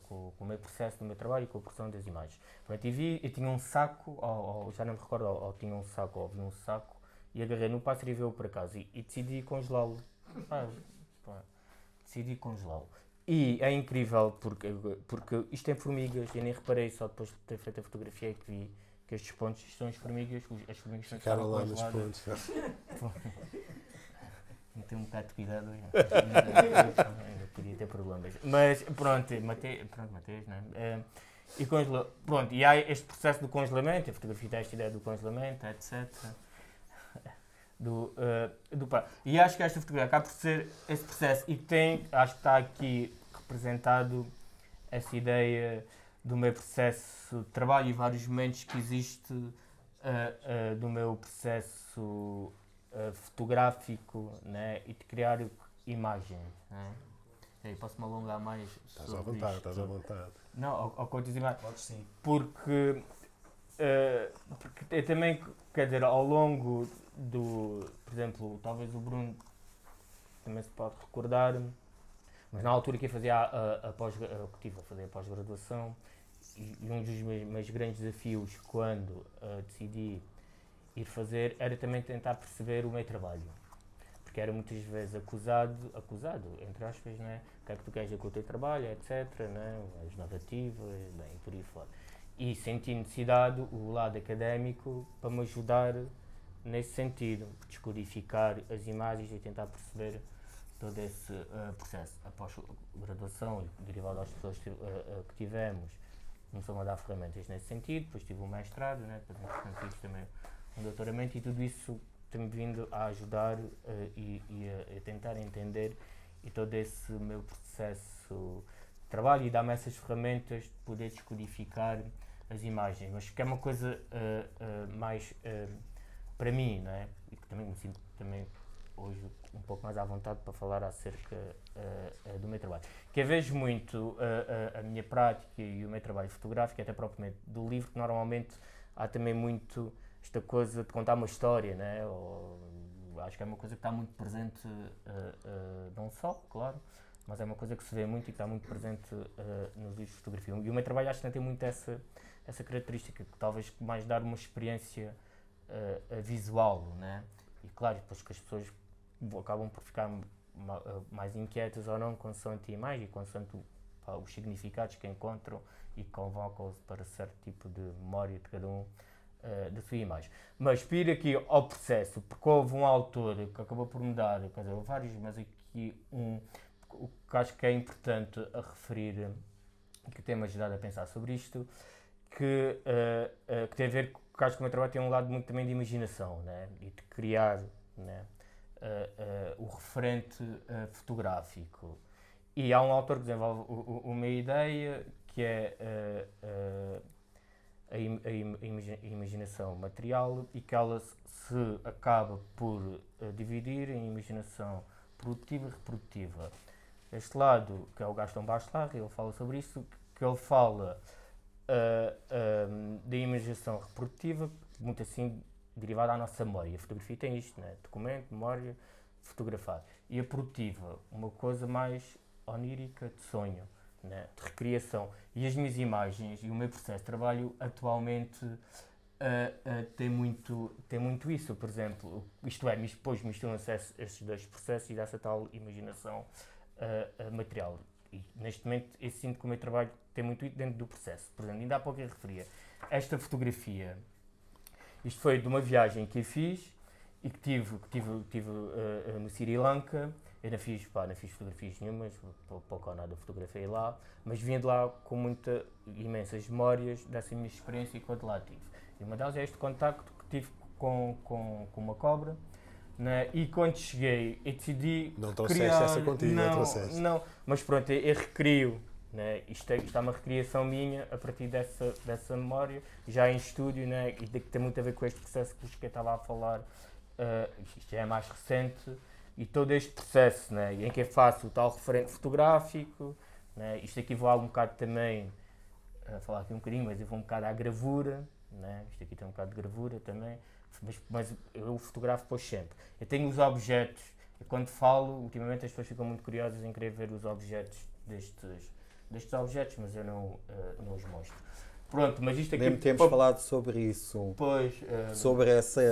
com o meu processo do meu trabalho e com a produção das imagens. Pronto, eu tinha um saco, já não me recordo, ou tinha um saco, ou vi um saco, e agarrei no pássaro e veio por acaso, e decidi congelá-lo. Decidi congelá-lo. E é incrível porque isto tem formigas, eu nem reparei, só depois de ter feito a fotografia é que vi que estes pontos são as formigas ficaram lá nos pontos. Não tenho um bocado de cuidado, ainda podia ter problemas. Mas pronto, matei, não é? E congelou. Pronto, e há este processo do congelamento, a fotografia tem esta ideia do congelamento, etc. E acho que esta fotografia acaba por ser esse processo, e acho que está aqui representado essa ideia do meu processo de trabalho e vários momentos que existe do meu processo fotográfico, né, e de criar imagens. Né? Posso-me alongar mais? Estás à vontade. Não, ao quantas imagens? Pode sim. Porque eu também, quer dizer, ao longo por exemplo, talvez o Bruno também se pode recordar, mas na altura que eu fazia que tive a fazer a pós-graduação, e um dos meus grandes desafios quando decidi ir fazer era também tentar perceber o meu trabalho, porque era muitas vezes acusado, entre aspas, né? O que é que tu queres dizer com o teu trabalho, etc, né? As narrativas, bem, por aí fora. E senti necessidade, o lado académico, para me ajudar nesse sentido, descodificar as imagens e tentar perceber todo esse processo. Após a graduação, derivado das pessoas que tivemos, começou a dar ferramentas nesse sentido, depois tive um mestrado, né? Depois fiz também um doutoramento, e tudo isso tem-me vindo a ajudar e a tentar entender e todo esse meu processo de trabalho, e dar-me essas ferramentas de poder descodificar as imagens, mas que é uma coisa mais para mim, não é? E que também me sinto também hoje um pouco mais à vontade para falar acerca do meu trabalho. Que eu vejo muito a minha prática e o meu trabalho fotográfico, até propriamente do livro, que normalmente há também muito esta coisa de contar uma história, né? Acho que é uma coisa que está muito presente, não só, claro, mas é uma coisa que se vê muito e que está muito presente nos livros de fotografia. E o meu trabalho acho que tem muito essa característica, que talvez mais dar uma experiência visual, né? E claro, depois que as pessoas acabam por ficar mais inquietas ou não, consoante a imagem, consoante os significados que encontram e que convocam para certo tipo de memória de cada um da sua imagem. Mas para ir aqui ao processo, porque houve um autor que acabou por mudar, quer dizer, houve vários, mas aqui o que acho que é importante a referir, que tem-me ajudado a pensar sobre isto, que tem a ver com que acho que o meu trabalho tem um lado muito também de imaginação, né? E de criar, né? O referente fotográfico. E há um autor que desenvolve uma ideia que é a imaginação material e que ela se acaba por dividir em imaginação produtiva e reprodutiva. Este lado, que é o Gaston Bachelard, ele fala sobre isso, que ele fala da imaginação reprodutiva, muito assim derivada à nossa memória. A fotografia tem isto, né? Documento, memória, fotografar. E a produtiva, uma coisa mais onírica, de sonho, né? De recriação. E as minhas imagens e o meu processo de trabalho atualmente tem muito isso. Por exemplo, isto é, depois misturam-se esses dois processos e dessa tal imaginação material. E neste momento eu sinto que o meu trabalho tem muito isso dentro do processo. Por exemplo, ainda há pouco eu referia esta fotografia. Isto foi de uma viagem que eu fiz e que tive no Sri Lanka. Eu não fiz fotografias nenhumas, pouco ou nada fotografei lá, mas vim de lá com imensas memórias dessa minha experiência enquanto lá tive. E uma delas é este contacto que tive com uma cobra, né? E quando cheguei, eu decidi não trouxeste essa contigo, não trouxeste. Não, mas pronto, eu recrio, né? Isto é uma recriação minha a partir dessa memória, já em estúdio, né? E que tem muito a ver com este processo que eu estava a falar, isto já é mais recente. E todo este processo, né, em que eu faço o tal referente fotográfico, né, isto aqui vou um bocado também, a falar aqui um bocadinho, mas eu vou um bocado à gravura, né, isto aqui tem um bocado de gravura também, mas eu fotografo depois sempre. Eu tenho os objetos, e quando falo, ultimamente as pessoas ficam muito curiosas em querer ver os objetos destes objetos, mas eu não os mostro. Pronto, mas isto aqui... Nem temos falado sobre isso. Pois, sobre essa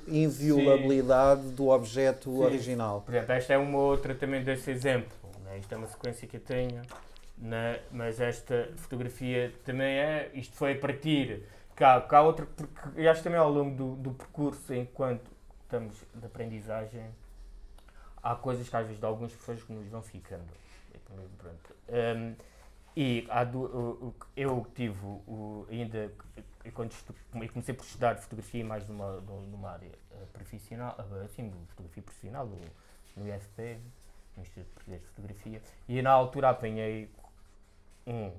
inviolabilidade do objeto original. Por exemplo, esta é uma outra também desse exemplo. Né? Isto é uma sequência que eu tenho, né? Mas esta fotografia também é... Isto foi a partir... Cá outra... Porque eu acho também ao longo do percurso, enquanto estamos de aprendizagem, há coisas que às vezes de algumas pessoas que nos vão ficando. Pronto. E eu tive ainda, quando comecei por estudar fotografia mais numa área profissional, assim, de fotografia profissional, no IFP, no Instituto Português de Fotografia, e na altura apanhei um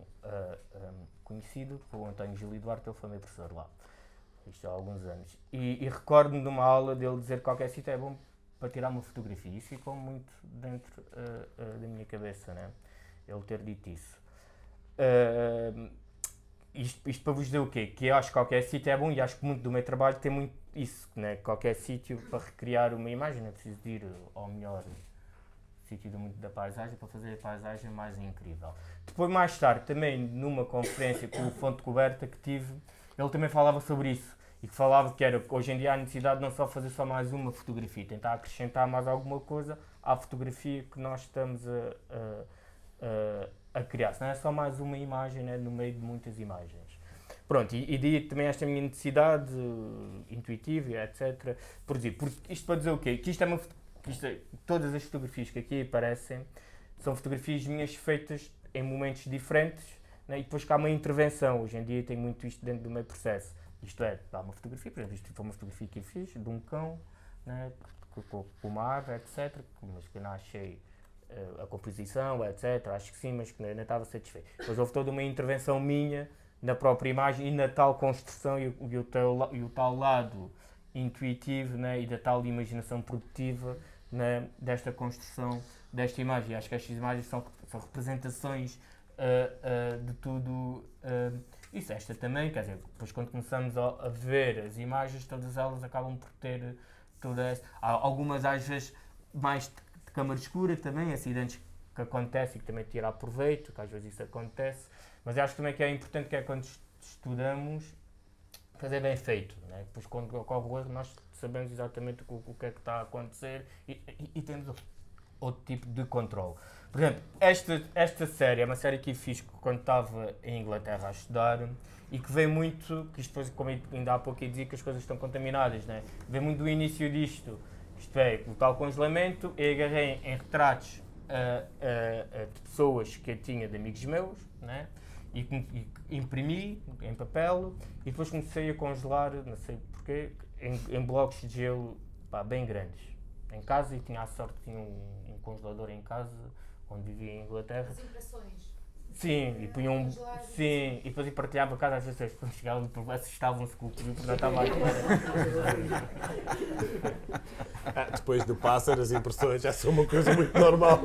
conhecido, o António Gil Duarte, ele foi meu professor lá, isto há alguns anos, e recordo-me de uma aula dele dizer que qualquer sítio é bom para tirar uma fotografia, isso ficou muito dentro da minha cabeça, né? Ele ter dito isso. Isto para vos dizer o quê? Que eu acho que qualquer sítio é bom e acho que muito do meu trabalho tem muito isso, né? Qualquer sítio para recriar uma imagem, não é preciso de ir ao melhor sítio do mundo da paisagem para fazer a paisagem mais incrível. Depois, mais tarde, também numa conferência com o Fonte Coberta que tive, ele também falava sobre isso e que falava que era hoje em dia a necessidade de não só fazer só mais uma fotografia, tentar acrescentar mais alguma coisa à fotografia que nós estamos a criar, se não é só mais uma imagem, né, no meio de muitas imagens. Pronto, e daí também esta minha necessidade intuitiva, etc. Porque isto para dizer o quê? Que todas as fotografias que aqui aparecem são fotografias minhas feitas em momentos diferentes, né, e depois cá há uma intervenção. Hoje em dia tenho muito isto dentro do meu processo. Isto é, há uma fotografia, por exemplo, isto foi uma fotografia que eu fiz de um cão, né, com uma árvore, etc. Mas que eu não achei a composição, etc. Acho que sim, mas que não estava satisfeito. Depois houve toda uma intervenção minha na própria imagem e na tal construção e o tal lado intuitivo, né, e da tal imaginação produtiva, né, desta construção desta imagem. Acho que estas imagens são representações de tudo isso. Esta também, quer dizer, depois quando começamos a ver as imagens, todas elas acabam por ter algumas às vezes mais câmara escura também, acidentes que acontecem e que também tirar proveito, que às vezes isso acontece, mas acho também que é importante que é quando estudamos fazer bem feito, né? Depois quando ocorre o erro nós sabemos exatamente o que é que está a acontecer e temos outro tipo de controle. Por exemplo, esta série é uma série que eu fiz quando estava em Inglaterra a estudar e que vem muito, que depois, como ainda há pouco eu dizia que as coisas estão contaminadas, né? Vem muito do início disto. Isto é, o tal congelamento, eu agarrei em retratos de pessoas que eu tinha de amigos meus, né? e imprimi em papel e depois comecei a congelar, não sei porquê, em blocos de gelo bem grandes. Em casa, e tinha a sorte que tinha um congelador em casa, onde vivia em Inglaterra. As impressões. Sim, e punham. Sim, e depois eu partilhava a casa, às vezes quando chegavam, assustavam-se com o que não estava aqui. Depois do pássaro, as impressões já são uma coisa muito normal.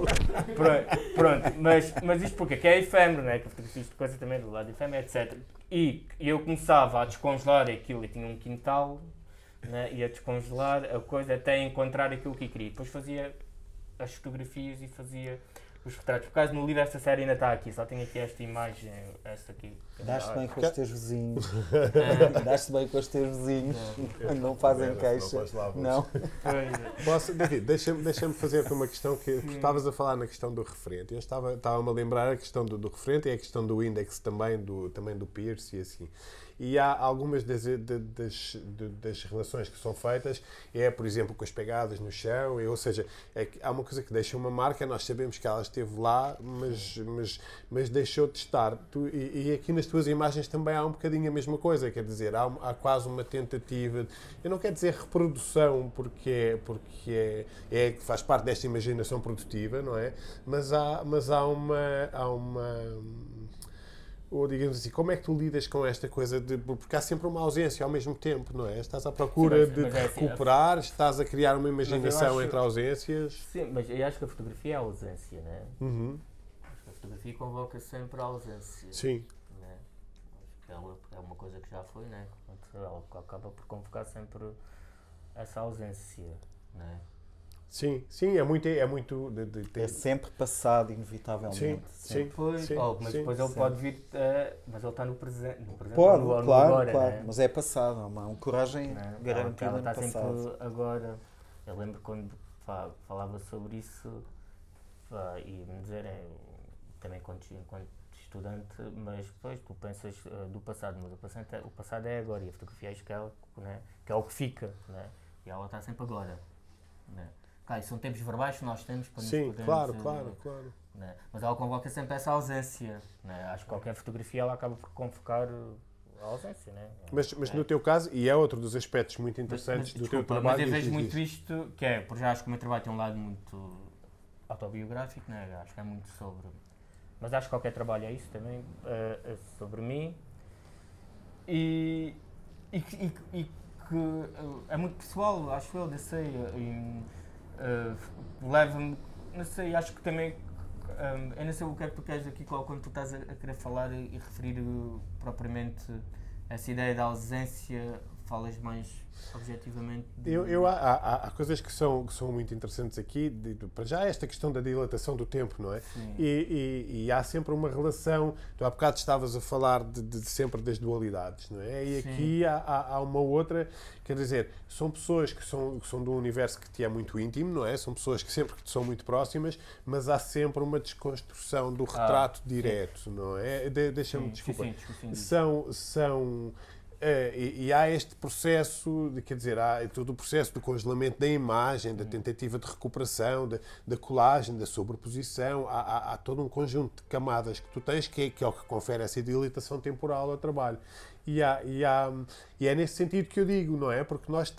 Pronto, mas isto porque é efêmero, né? Que eu fiz coisa também do lado efêmero, etc. E eu começava a descongelar aquilo, e tinha um quintal, né? E a descongelar a coisa até encontrar aquilo que eu queria. Depois fazia as fotografias e fazia os retratos. Por causa no livro esta série ainda está aqui, só tenho aqui esta imagem, esta aqui. Dás-te bem com os teus vizinhos. Dás-te bem com os teus vizinhos. Não fazem queixa. Não. David, deixa-me fazer-te uma questão que tu estavas a falar na questão do referente. Eu estava-me a lembrar a questão do referente e a questão do index também do Pearce e assim. E há algumas das relações que são feitas, por exemplo, com as pegadas no chão, ou seja, há uma coisa que deixa uma marca, nós sabemos que ela esteve lá, mas deixou de estar. E aqui nas tuas imagens também há um bocadinho a mesma coisa, quer dizer, há quase uma tentativa, eu não quero dizer reprodução, porque faz parte desta imaginação produtiva, não é? Mas há uma ou digamos assim, como é que tu lidas com esta coisa porque há sempre uma ausência ao mesmo tempo, não é? Estás à procura de recuperar, estás a criar uma imaginação entre ausências. Sim, mas eu acho que a fotografia é a ausência, não é? Uhum. Acho que a fotografia convoca sempre a ausência. Sim. Né? Acho que ela é uma coisa que já foi, né? Ela acaba por convocar sempre essa ausência, não é? Sim, é muito... É sempre passado, inevitavelmente. Sim. Mas depois ele pode vir... mas ele está no presente. Pode, no claro, agora, claro. Né? Mas é passado. Há uma coragem garantida ela no está passado. sempre agora. Eu lembro quando falava sobre isso e me dizerem, também enquanto estudante, mas depois tu pensas do passado, mas o passado é agora e a fotografia é aquela, né? Que é o que fica, né? E ela está sempre agora. Né? São tempos verbais que nós temos para nos podermos... Sim, claro. Né? Mas ela convoca sempre essa ausência. Né? Acho que qualquer fotografia ela acaba por convocar a ausência. Né? Mas no teu caso, e é outro dos aspectos muito interessantes do teu trabalho... Mas eu vejo muito isto, que é, porque já acho que o meu trabalho tem um lado muito autobiográfico, né? Acho que é muito sobre... Mas acho que qualquer trabalho é isso também, é sobre mim. E que é muito pessoal, acho eu, leva-me, não sei, acho que também, eu não sei o que é que tu queres aqui, Cláudio, quando tu estás a querer falar e referir propriamente essa ideia da ausência, falas mais objetivamente? Há coisas que são muito interessantes aqui, para já esta questão da dilatação do tempo, não é? E há sempre uma relação, tu há bocado estavas a falar sempre das dualidades, não é? E aqui há uma outra, quer dizer, são pessoas que são de um universo que te é muito íntimo, não é? São pessoas que sempre que te são muito próximas, mas há sempre uma desconstrução do retrato direto, não é? Deixa-me, desculpa. E há este processo, quer dizer, há todo o processo do congelamento da imagem, da tentativa de recuperação, da colagem, da sobreposição, há todo um conjunto de camadas que tu tens que é o que confere essa dilatação temporal ao trabalho. E é nesse sentido que eu digo, não é? Porque nós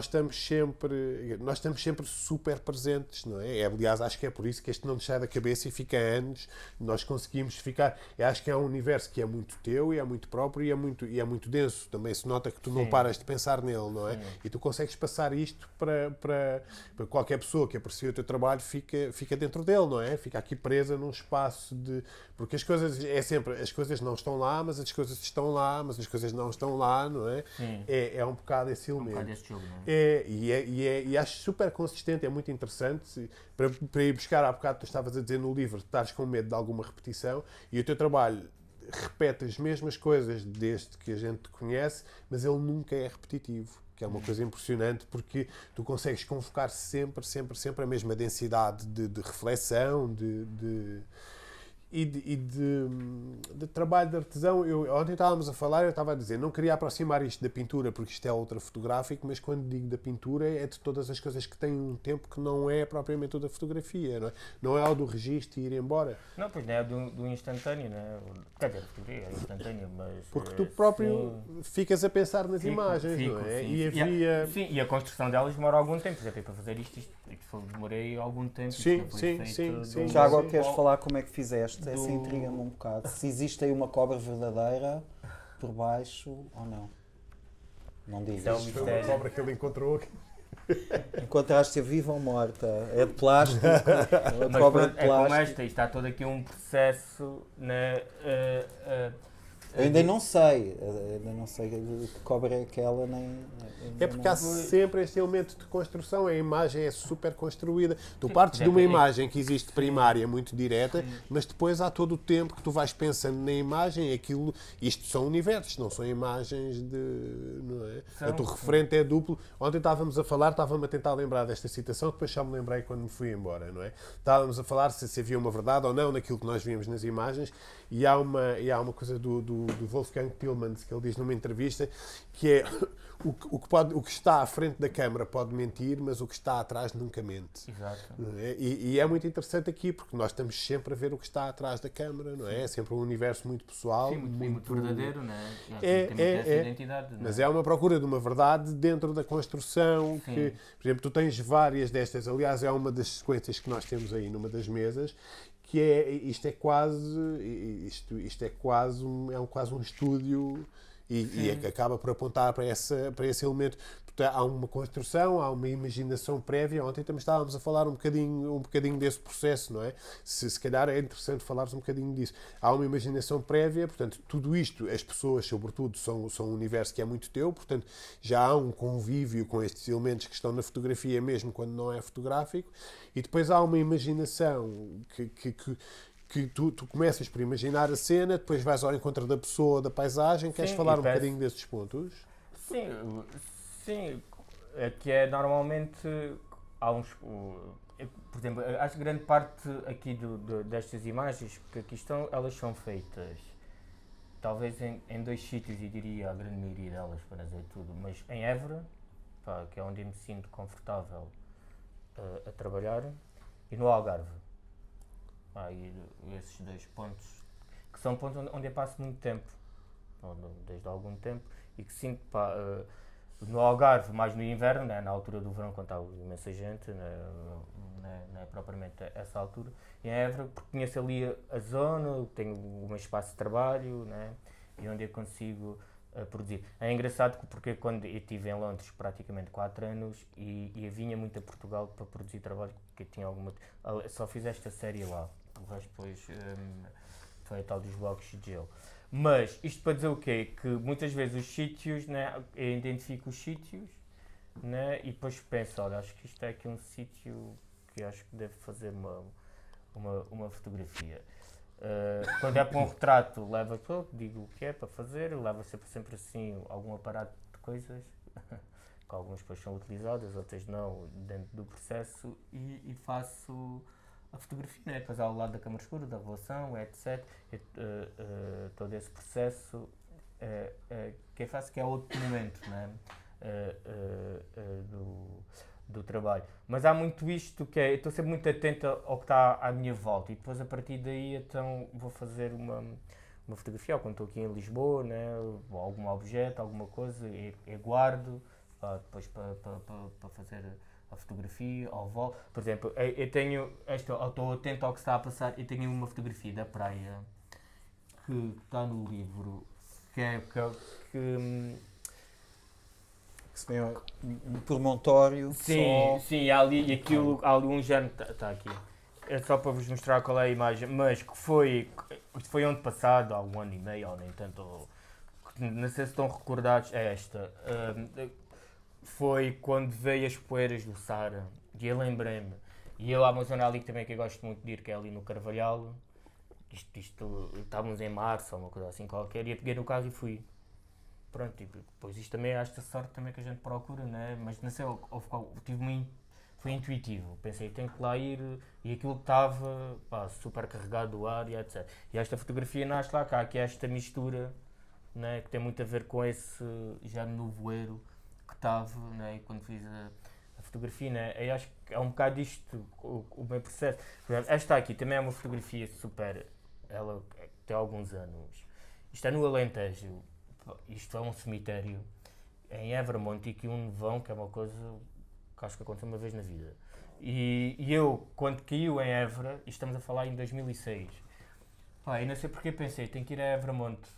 estamos sempre super presentes, não é? Aliás, acho que é por isso que este não nos sai da cabeça e fica anos, nós conseguimos ficar... Eu acho que é um universo que é muito teu e é muito próprio e é muito denso. Também se nota que tu não paras de pensar nele, não é? E tu consegues passar isto para qualquer pessoa que aprecia o teu trabalho, fica dentro dele, não é? Fica aqui presa num espaço de... Porque as coisas não estão lá, mas as coisas estão lá, mas as coisas não estão lá, não é? É um bocado esse elemento. Um bocado esse jogo, não é? E acho super consistente, é muito interessante. Para ir buscar, há bocado tu estavas a dizer no livro, estás com medo de alguma repetição, e o teu trabalho repete as mesmas coisas desde que a gente te conhece, mas ele nunca é repetitivo, que é uma coisa impressionante, porque tu consegues convocar sempre a mesma densidade de reflexão, de trabalho de artesão, ontem estávamos a falar, eu estava a dizer, não queria aproximar isto da pintura porque isto é ultrafotográfico, mas quando digo da pintura é de todas as coisas que têm um tempo que não é propriamente o da fotografia, não é? Não é o do registro e ir embora. Não, pois não é do instantâneo, não é? Quer dizer, a fotografia é instantâneo, mas... Porque tu próprio ficas a pensar nas imagens, não é? Sim. E havia... Sim, e a construção delas demora algum tempo, por exemplo, para fazer isto demorei algum tempo. Sim. Já agora queres falar como é que fizeste? Essa intriga-me um bocado. Se existe aí uma cobra verdadeira por baixo ou não? Não dizes. Então, Foi uma cobra que ele encontrou. Encontraste-a viva ou morta? É de plástico? Mas Cobra de é como plástico? esta, está todo aqui um processo na... Eu ainda não sei que cobra é aquela, nem... É porque há sempre este elemento de construção, a imagem é super construída. Tu partes de uma imagem que existe primária, muito direta, mas depois há todo o tempo que tu vais pensando na imagem, isto são universos, não são imagens de... Não é? O referente é duplo. Ontem estávamos a falar, estava-me a tentar lembrar desta citação, depois já me lembrei quando me fui embora, não é? Estávamos a falar se havia uma verdade ou não naquilo que nós víamos nas imagens, e há uma coisa do Wolfgang Tillmans que ele diz numa entrevista que é o que está à frente da câmara pode mentir, mas o que está atrás nunca mente. Exato. E é muito interessante aqui porque nós estamos sempre a ver o que está atrás da câmara, não é? É sempre um universo muito pessoal, sim, muito verdadeiro, não é? Tem essa identidade. Não é? Mas é uma procura de uma verdade dentro da construção. Que, por exemplo, tu tens várias destas. Aliás, é uma das sequências que nós temos aí numa das mesas. Que isto é quase um estúdio e acaba por apontar para esse elemento. Portanto, há uma construção, há uma imaginação prévia. Ontem também estávamos a falar um bocadinho desse processo, não é? Se calhar é interessante falarmos um bocadinho disso. Há uma imaginação prévia, portanto, tudo isto, as pessoas, sobretudo, são um universo que é muito teu, portanto, já há um convívio com estes elementos que estão na fotografia, mesmo quando não é fotográfico, e depois há uma imaginação que tu começas por imaginar a cena, depois vais ao encontro da pessoa, da paisagem. Queres falar um bocadinho desses pontos? Sim, é que é normalmente há uns, por exemplo, acho que grande parte aqui destas imagens que aqui estão, elas são feitas talvez em dois sítios, e diria a grande maioria delas, para dizer tudo, mas em Évora, que é onde eu me sinto confortável a trabalhar, e no Algarve. E esses dois pontos, que são pontos onde eu passo muito tempo, desde algum tempo, e que sinto, no Algarve, mais no inverno, né, na altura do verão, quando está imensa gente, não é propriamente essa altura, e em Évora, porque conheço ali a zona, tenho o meu espaço de trabalho, né, e onde eu consigo produzir. É engraçado porque quando eu estive em Londres praticamente 4 anos e eu vinha muito a Portugal para produzir trabalho, porque eu tinha só fiz esta série lá, o resto depois foi a tal dos blocos de gelo. Mas isto para dizer o quê? Que muitas vezes os sítios, né, eu identifico os sítios, né, e depois penso, olha, acho que isto é aqui um sítio que acho que deve fazer uma fotografia. Quando é para um retrato, digo o que é para fazer, leva sempre assim algum aparato de coisas, que algumas depois são utilizadas, outras não, dentro do processo, e faço a fotografia, né? Depois ao lado da câmara escura, da relação, etc. Todo esse processo que eu faço, que é outro momento, né? Do trabalho. Mas há muito isto que eu estou sempre muito atento ao que está à minha volta, e depois a partir daí então vou fazer uma fotografia, ou quando estou aqui em Lisboa, né? Algum objeto, alguma coisa, eu guardo depois para fazer a fotografia, ao vol. Por exemplo, eu estou atento ao que está a passar, e tenho uma fotografia da praia que está no livro, que se vê um promontório. Sim, há ali um género, está aqui. É só para vos mostrar qual é a imagem, mas que foi ano passado, há um ano e meio, ou nem tanto, não sei se estão recordados, é esta. Foi quando veio as poeiras do Sara, e eu lembrei-me. E eu há uma zona ali também que eu gosto muito de ir, que é ali no Carvalhal. Estávamos em março, ou uma coisa assim qualquer, e eu peguei no carro e fui. Pronto, e depois isto também é esta sorte também que a gente procura, né? Mas não sei, foi intuitivo. Pensei, tenho que lá ir, e aquilo estava super carregado do ar e etc. E esta fotografia nasce lá, cá, aqui esta mistura, né, que tem muito a ver com esse já nevoeiro que estava, né, quando fiz a fotografia, né, eu acho que é um bocado isto o meu processo. Por exemplo, esta aqui também é uma fotografia super, ela tem alguns anos. Isto é no Alentejo, isto é um cemitério em Evermonte e aqui um nevão, que é uma coisa que acho que aconteceu uma vez na vida. E eu, quando caiu em Évora, e estamos a falar em 2006, e não sei porque pensei, tenho que ir a Evermonte.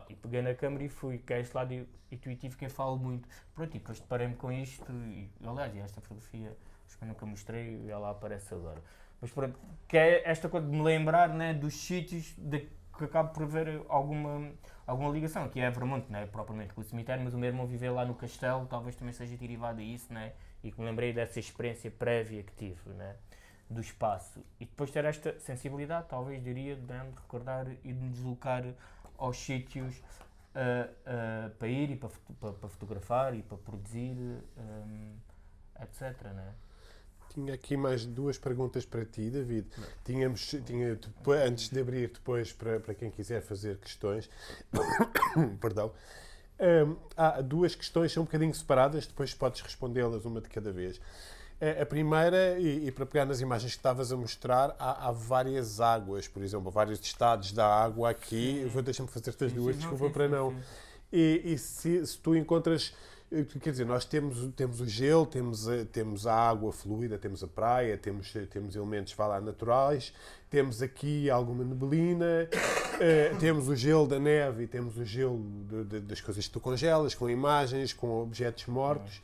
E peguei na câmera e fui, que é este lado intuitivo que eu falo muito. Pronto, e depois deparei-me com isto, e aliás, esta fotografia, acho que eu nunca mostrei e ela aparece agora. Mas pronto, que é esta coisa de me lembrar, né, dos sítios que acabo por ver alguma ligação, que é Evermonte, não é propriamente com o cemitério, mas o meu irmão viveu lá no castelo, talvez também seja derivado a isso, né, e que me lembrei dessa experiência prévia que tive, né, do espaço. E depois ter esta sensibilidade, talvez diria, de me recordar e de me deslocar aos sítios para ir e para fotografar e para produzir, etc. Né? Tinha aqui mais duas perguntas para ti, David. Antes de abrir depois para quem quiser fazer questões, perdão, há duas questões, são um bocadinho separadas, depois podes respondê-las uma de cada vez. A primeira, e para pegar nas imagens que estavas a mostrar, há várias águas, por exemplo, vários estados da água aqui. Deixa-me fazer-te as duas, desculpa para não. E se tu encontras, quer dizer, nós temos o gelo, temos a água fluida, temos a praia, temos elementos, vá lá, naturais, temos aqui alguma neblina, temos o gelo da neve e temos o gelo das coisas que tu congelas, com imagens, com objetos mortos.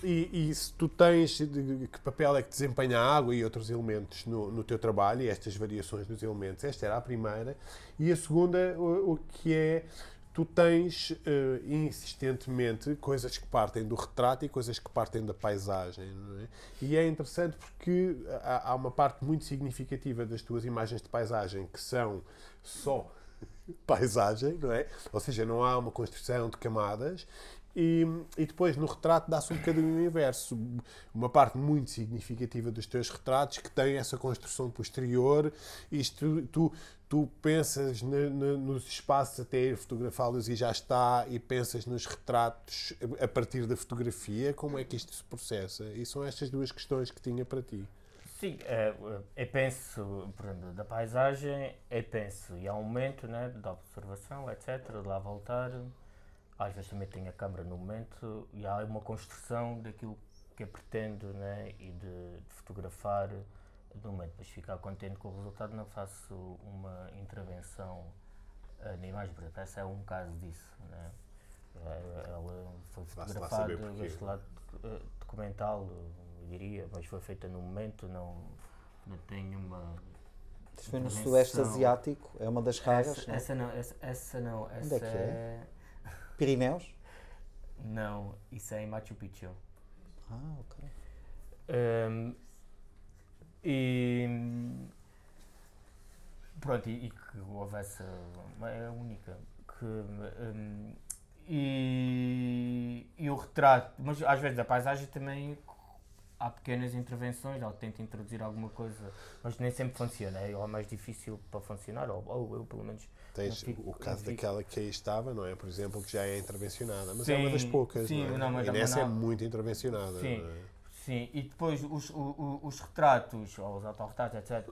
E se tu tens que papel é que desempenha a água e outros elementos no teu trabalho, e estas variações dos elementos, esta era a primeira. E a segunda, o que é, tu tens insistentemente coisas que partem do retrato e coisas que partem da paisagem, não é? E é interessante porque há uma parte muito significativa das tuas imagens de paisagem que são só paisagem, não é? Ou seja, não há uma construção de camadas. E depois no retrato dá-se um bocadinho o inverso, uma parte muito significativa dos teus retratos que tem essa construção posterior. Isto, tu pensas nos espaços até ir fotografá-los e já está, e pensas nos retratos a partir da fotografia. Como é que isto se processa? E são estas duas questões que tinha para ti. Sim, eu penso, por exemplo, da paisagem, e há um momento, né, da observação, etc, de lá voltar. Às vezes também tenho a câmera no momento e há uma construção daquilo que eu pretendo, né, e de fotografar no momento. Depois ficar contente com o resultado, não faço uma intervenção na imagem. Por exemplo, essa é um caso disso. Né? Ela foi fotografada deste lado documental, eu diria, mas foi feita no momento, não tenho uma... Isto foi no Sudeste Asiático, é uma das raras. Essa não. Onde é que é? Pirineus? Não, isso é em Machu Picchu. Ah, ok. Pronto, e que houvesse, é a única, e o retrato, mas às vezes a paisagem também há pequenas intervenções, ou tenta introduzir alguma coisa, mas nem sempre funciona, é o mais difícil para funcionar, ou eu pelo menos. Tens o caso daquela que aí estava, não é? Por exemplo, que já é intervencionada, mas sim, é uma das poucas, sim, não é? Não, mas e nessa é muito intervencionada, sim, não é? Sim, e depois os retratos, ou os autorretratos, etc.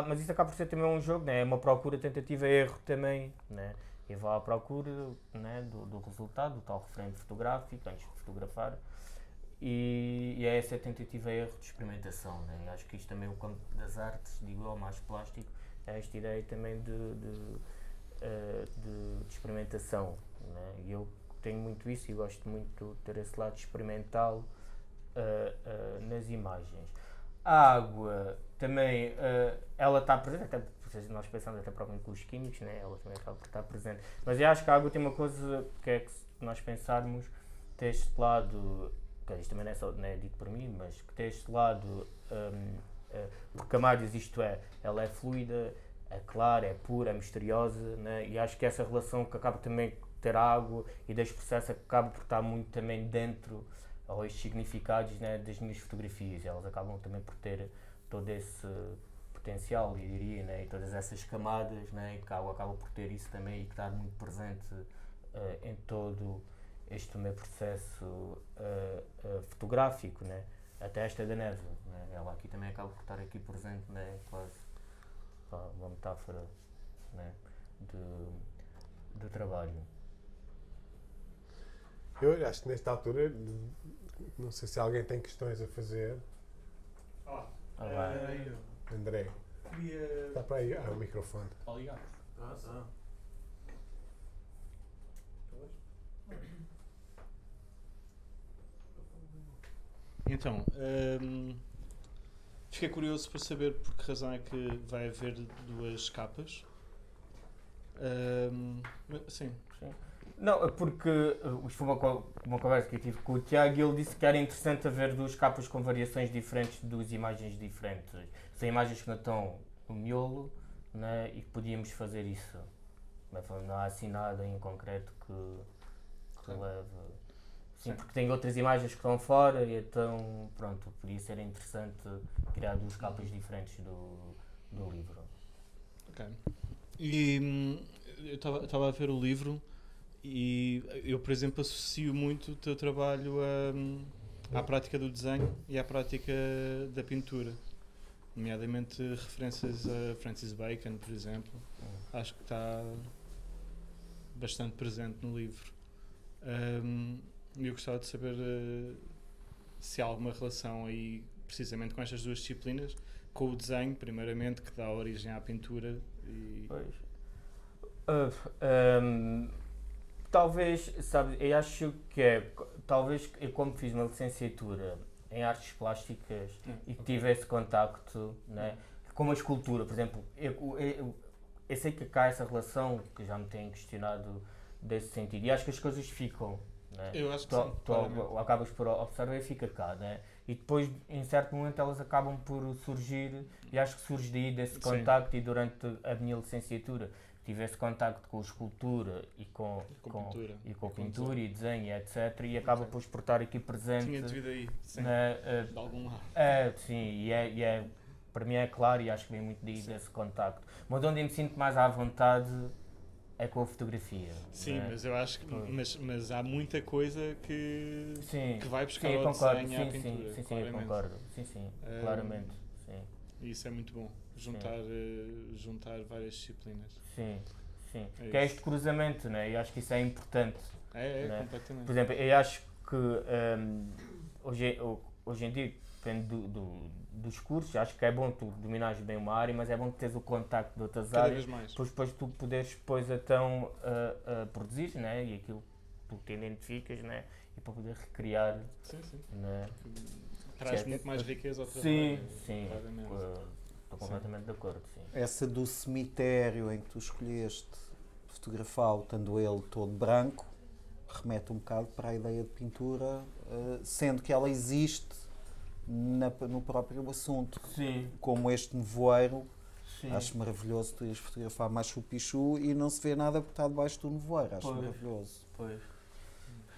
Mas isso acaba por ser também um jogo, né? É uma procura, tentativa e erro também, né? Eu vou à procura, né, do resultado, do tal referente fotográfico, antes de fotografar, e é essa tentativa e erro de experimentação, né? E acho que isto também é o campo das artes, digo eu, mais plástico, é esta ideia também de experimentação, né? E eu tenho muito isso e gosto muito de ter esse lado experimental nas imagens. A água também, ela está presente, até nós pensamos até propriamente com os químicos, né? Ela também acaba por estar presente, mas eu acho que a água tem uma coisa que é que se nós pensarmos, tem este lado, que isto também não é dito por mim, mas que tem este lado por camadas, isto é, ela é fluida, é clara, é pura, é misteriosa, né? E acho que essa relação que acaba também de ter água e deste processo acaba por estar muito também dentro, ou estes significados, né, das minhas fotografias. Elas acabam também por ter todo esse potencial, eu diria, né, e todas essas camadas, né, e acaba por ter isso também e que estar muito presente em todo este meu processo fotográfico, né, até esta da neve, né, ela aqui também acaba por estar aqui presente, né, quase uma metáfora, né, do trabalho. Eu acho que nesta altura, não sei se alguém tem questões a fazer. Olá. André, está para aí o microfone. Está ligado? Então, fiquei curioso para saber por que razão é que vai haver duas capas. Sim. Não, porque isto foi uma conversa que eu tive com o Tiago e ele disse que era interessante haver duas capas com variações diferentes, duas imagens diferentes. São imagens que não estão no miolo, né, e que podíamos fazer isso. Não há assim nada em concreto que leve. Sim, porque tem outras imagens que estão fora e então, pronto, podia ser interessante criar duas capas diferentes do livro. Ok. E eu estava a ver o livro e eu, por exemplo, associo muito o teu trabalho à prática do desenho e à prática da pintura. Nomeadamente referências a Francis Bacon, por exemplo. Acho que está bastante presente no livro. Eu gostava de saber se há alguma relação aí, precisamente com estas duas disciplinas, com o desenho, primeiramente, que dá origem à pintura. Pois. Talvez, sabe, eu acho que talvez eu, como fiz uma licenciatura em artes plásticas e que tive esse contacto, né, com a escultura, por exemplo, eu sei que cá essa relação, que já me têm questionado desse sentido, e acho que as coisas ficam, né? Eu acho que tu acabas por observar e fica cá, né? E depois, em certo momento, elas acabam por surgir, e acho que surge daí desse contacto, e durante a minha licenciatura tive esse contacto com a escultura e com pintura e desenho, etc. E acaba por estar aqui presente. Tinha devido aí, sim, de algum lado. Sim, e para mim é claro, e acho que vem muito daí desse contacto. Mas onde eu me sinto mais à vontade é com a fotografia. Sim, né? Mas eu acho que mas há muita coisa que vai buscar ao desenho e à pintura. Sim, eu concordo. Sim, claramente. Sim. E isso é muito bom, juntar várias disciplinas. Sim. Que é este cruzamento, né? Eu acho que isso é importante. Né? Completamente. Por exemplo, eu acho que hoje em dia, depende dos cursos, acho que é bom tu dominares bem uma área, mas é bom que teres o contacto de outras cada áreas, vez mais. Depois tu poderes depois então produzir, né? E aquilo que tu te identificas, né? E para poder recriar. Sim. Né? Traz muito mais riqueza ao trabalho. Sim. Estou completamente de acordo, sim. Essa do cemitério em que tu escolheste fotografá-lo, estando ele todo branco, remete um bocado para a ideia de pintura, sendo que ela existe no próprio assunto. Sim. Como este nevoeiro, Sim. Acho maravilhoso tu ires fotografar Machu Picchu e não se vê nada porque está debaixo do nevoeiro, acho maravilhoso. Pois.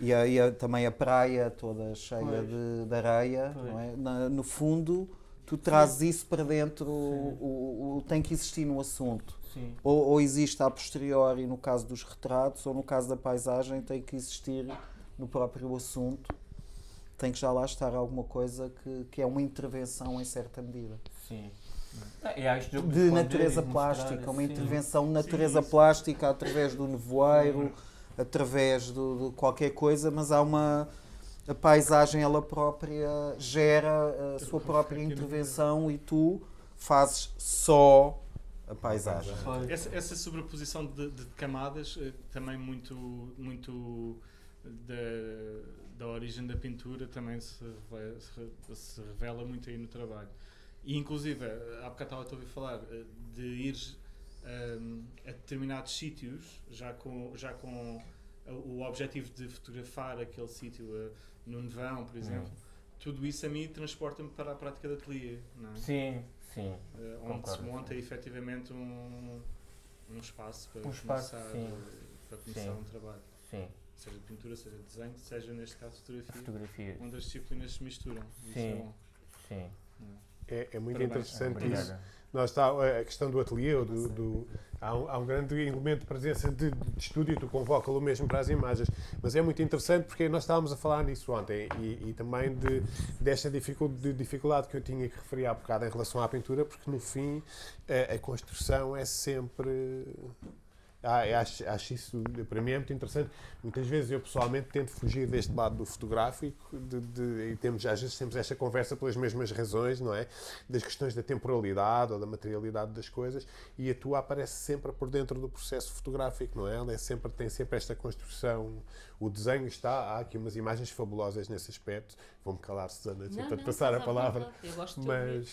E também a praia toda cheia de areia, não é? No fundo, tu trazes isso para dentro, tem que existir no assunto. Sim. Ou existe a posteriori no caso dos retratos, ou no caso da paisagem tem que existir no próprio assunto. Tem que já lá estar alguma coisa que é uma intervenção em certa medida. Sim. De natureza plástica, uma intervenção de natureza plástica através do nevoeiro, através de qualquer coisa, mas há a paisagem ela própria gera a sua própria intervenção e tu fazes só a paisagem. Essa sobreposição de camadas também muito da origem da pintura também se revela muito aí no trabalho. E inclusive, há bocado estava a ouvir falar de ir a determinados sítios já com o objetivo de fotografar aquele sítio no nevão, por exemplo. Tudo isso a mim transporta-me para a prática de ateliê, não é? Sim. Onde se monta efetivamente um espaço para começar um trabalho. seja pintura, seja desenho, seja neste caso Fotografia. onde as disciplinas se misturam. Isso Sim. é bom. Sim. É muito Parabéns. interessante Obrigado. isso. Nós está a questão do ateliê, há um grande elemento de presença de estúdio, tu convoca-lo mesmo para as imagens, mas é muito interessante porque nós estávamos a falar nisso ontem e também desta dificuldade que eu tinha que referir há bocado em relação à pintura, porque no fim a construção é sempre... acho isso, para mim é muito interessante. Muitas vezes eu pessoalmente tento fugir deste lado do fotográfico e às vezes temos esta conversa pelas mesmas razões, não é? Das questões da temporalidade ou da materialidade das coisas, e a tua aparece sempre por dentro do processo fotográfico, não é? Ela tem sempre esta construção, o desenho há aqui umas imagens fabulosas nesse aspecto. Vou-me calar, Susana, para te passar a palavra. Eu gosto de ouvir.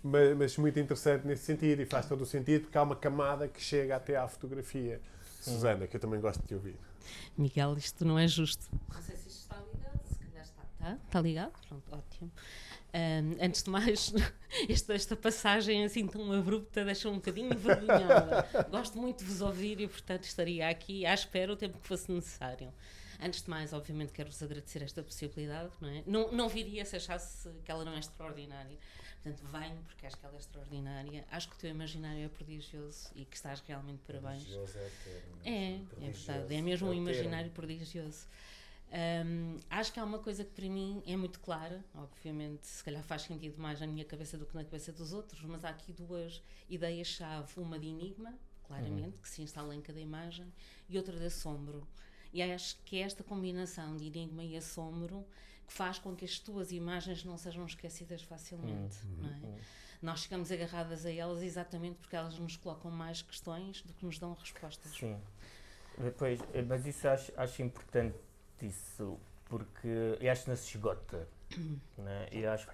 Mas muito interessante nesse sentido, e faz todo o sentido porque há uma camada que chega até à fotografia. Susana, que eu também gosto de te ouvir. Miguel, isto não é justo. Não sei se isto está ligado, se calhar está. Está ligado? Pronto, ótimo. Antes de mais, esta passagem assim tão abrupta deixa-me um bocadinho envergonhada. Gosto muito de vos ouvir e, portanto, estaria aqui à espera o tempo que fosse necessário. Antes de mais, obviamente, quero-vos agradecer esta possibilidade, não é? Não viria se achasse que ela não é extraordinária. Portanto, venho porque acho que ela é extraordinária. Acho que o teu imaginário é prodigioso e que estás realmente de parabéns. Prodigioso é termo. É verdade. É mesmo um imaginário prodigioso. Acho que há uma coisa que para mim é muito clara, obviamente, se calhar faz sentido mais na minha cabeça do que na cabeça dos outros, mas há aqui duas ideias-chave, uma de enigma, claramente, que se instala em cada imagem, e outra de assombro. E acho que é esta combinação de enigma e assombro que faz com que as tuas imagens não sejam esquecidas facilmente, não é? Nós ficamos agarradas a elas exatamente porque elas nos colocam mais questões do que nos dão respostas. Sim. Pois, mas isso acho importante, isso, porque eu acho que não se esgota, né? E acho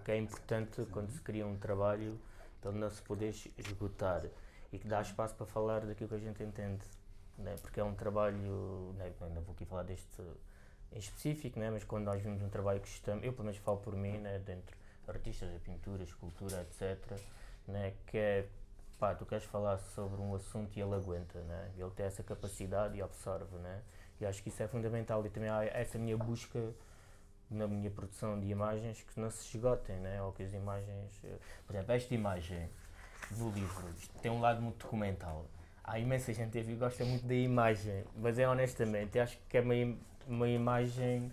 que é importante quando se cria um trabalho ele não se poder esgotar e que dá espaço para falar daquilo que a gente entende, né? Porque é um trabalho, né? Não vou aqui falar deste em específico, né? Mas quando nós vimos um trabalho que estamos, eu pelo menos falo por mim, né? Dentro de artistas, de pintura, escultura, etc., né? Que é, pá, tu queres falar sobre um assunto e ele aguenta, né? Ele tem essa capacidade e absorve, né? E acho que isso é fundamental e também há essa minha busca na minha produção de imagens que não se esgotem, né? Ou que as imagens... Por exemplo, esta imagem do livro tem um lado muito documental. Há imensa gente que gosta muito da imagem, mas honestamente, acho que é uma imagem...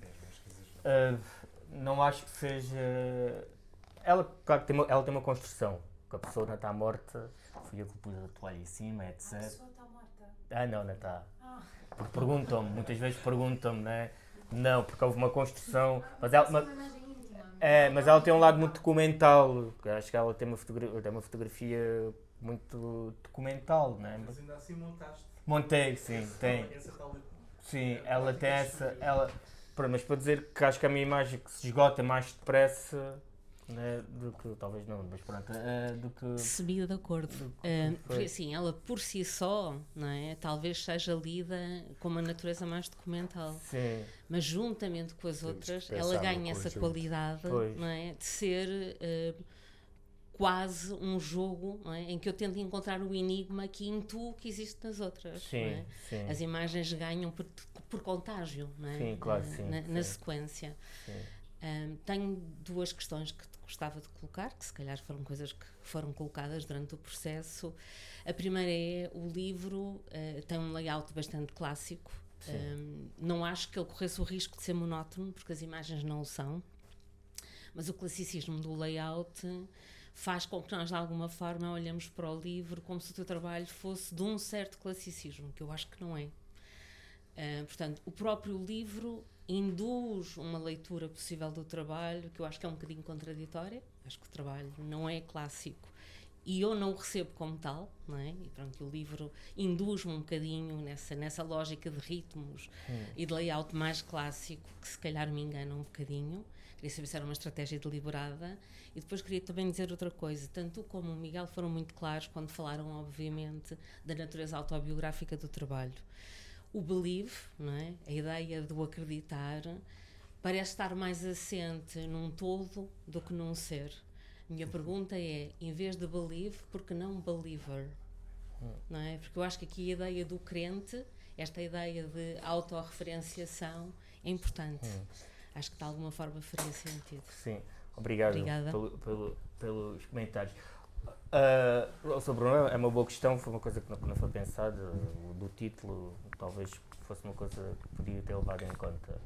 não acho que seja... Ela, claro que ela tem uma construção, que a pessoa não está morta, fui eu que pus a toalha em cima, etc. A pessoa está morta? Não está. Porque perguntam-me, muitas vezes perguntam-me, né? Não, porque houve uma construção, mas ela tem um lado muito documental, acho que ela tem uma fotografia muito documental, né? Mas ainda assim montaste. Montei, sim, tem. Sim, ela tem essa, mas para dizer que acho que a minha imagem que se esgota mais depressa, né, do que, talvez não, mas pronto, do que... Subida de acordo. Porque assim, ela por si só, não é, talvez seja lida com uma natureza mais documental. Sim. Mas juntamente com as outras, pensar ela no ganha essa conjunto. qualidade, Pois. não é, de ser quase um jogo, não é, em que eu tento encontrar o enigma que intuo que existe nas outras. Sim, não é? sim. As imagens ganham por contágio, não é? Sim, claro, sim, Na sim. sequência. Sim. Tenho duas questões que gostava de colocar, que se calhar foram coisas que foram colocadas durante o processo. A primeira é o livro tem um layout bastante clássico. Não acho que ele corresse o risco de ser monótono, porque as imagens não o são, mas o classicismo do layout faz com que nós, de alguma forma, olhemos para o livro como se o teu trabalho fosse de um certo classicismo, que eu acho que não é. Portanto, o próprio livro induz uma leitura possível do trabalho, que eu acho que é um bocadinho contraditória. Acho que o trabalho não é clássico e eu não o recebo como tal, não é? E pronto, o livro induz-me um bocadinho nessa lógica de ritmos e de layout mais clássico, que se calhar me engana um bocadinho. Queria saber se era uma estratégia deliberada. E depois queria também dizer outra coisa. Tanto tu como o Miguel foram muito claros quando falaram, obviamente, da natureza autobiográfica do trabalho. O believe, não é? A ideia do acreditar, parece estar mais assente num todo do que num ser. A minha pergunta é, em vez de believe, por que não believer? Não é? Porque eu acho que aqui a ideia do crente esta ideia de autorreferenciação é importante. Acho que de alguma forma faria sentido. Sim, obrigado Obrigada. pelos comentários. Sobre o é uma boa questão, foi uma coisa que não foi pensada, do título talvez fosse uma coisa que podia ter levado em conta.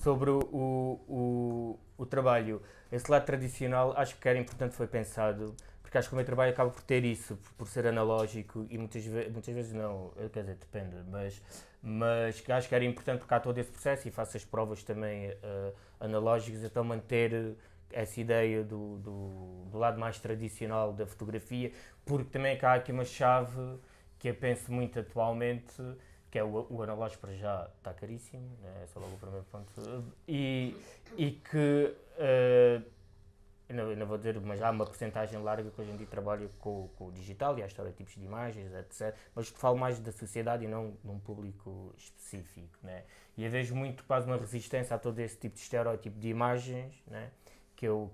Sobre o trabalho, esse lado tradicional, acho que era importante, foi pensado, porque acho que o meu trabalho acaba por ter isso, por ser analógico, e muitas vezes não, quer dizer, depende, mas que acho que era importante porque há todo esse processo, e faço as provas também analógicas, então manter essa ideia do lado mais tradicional da fotografia, porque também há aqui uma chave que eu penso muito atualmente, que é o analógico para já está caríssimo, né? É só logo o primeiro ponto, e que, eu não vou dizer, mas há uma porcentagem larga que hoje em dia trabalha com o digital e há estereotipos de imagens, etc. Mas falo mais da sociedade e não de um público específico, né? E eu vejo muito quase uma resistência a todo esse tipo de estereotipo de imagens, né? que eu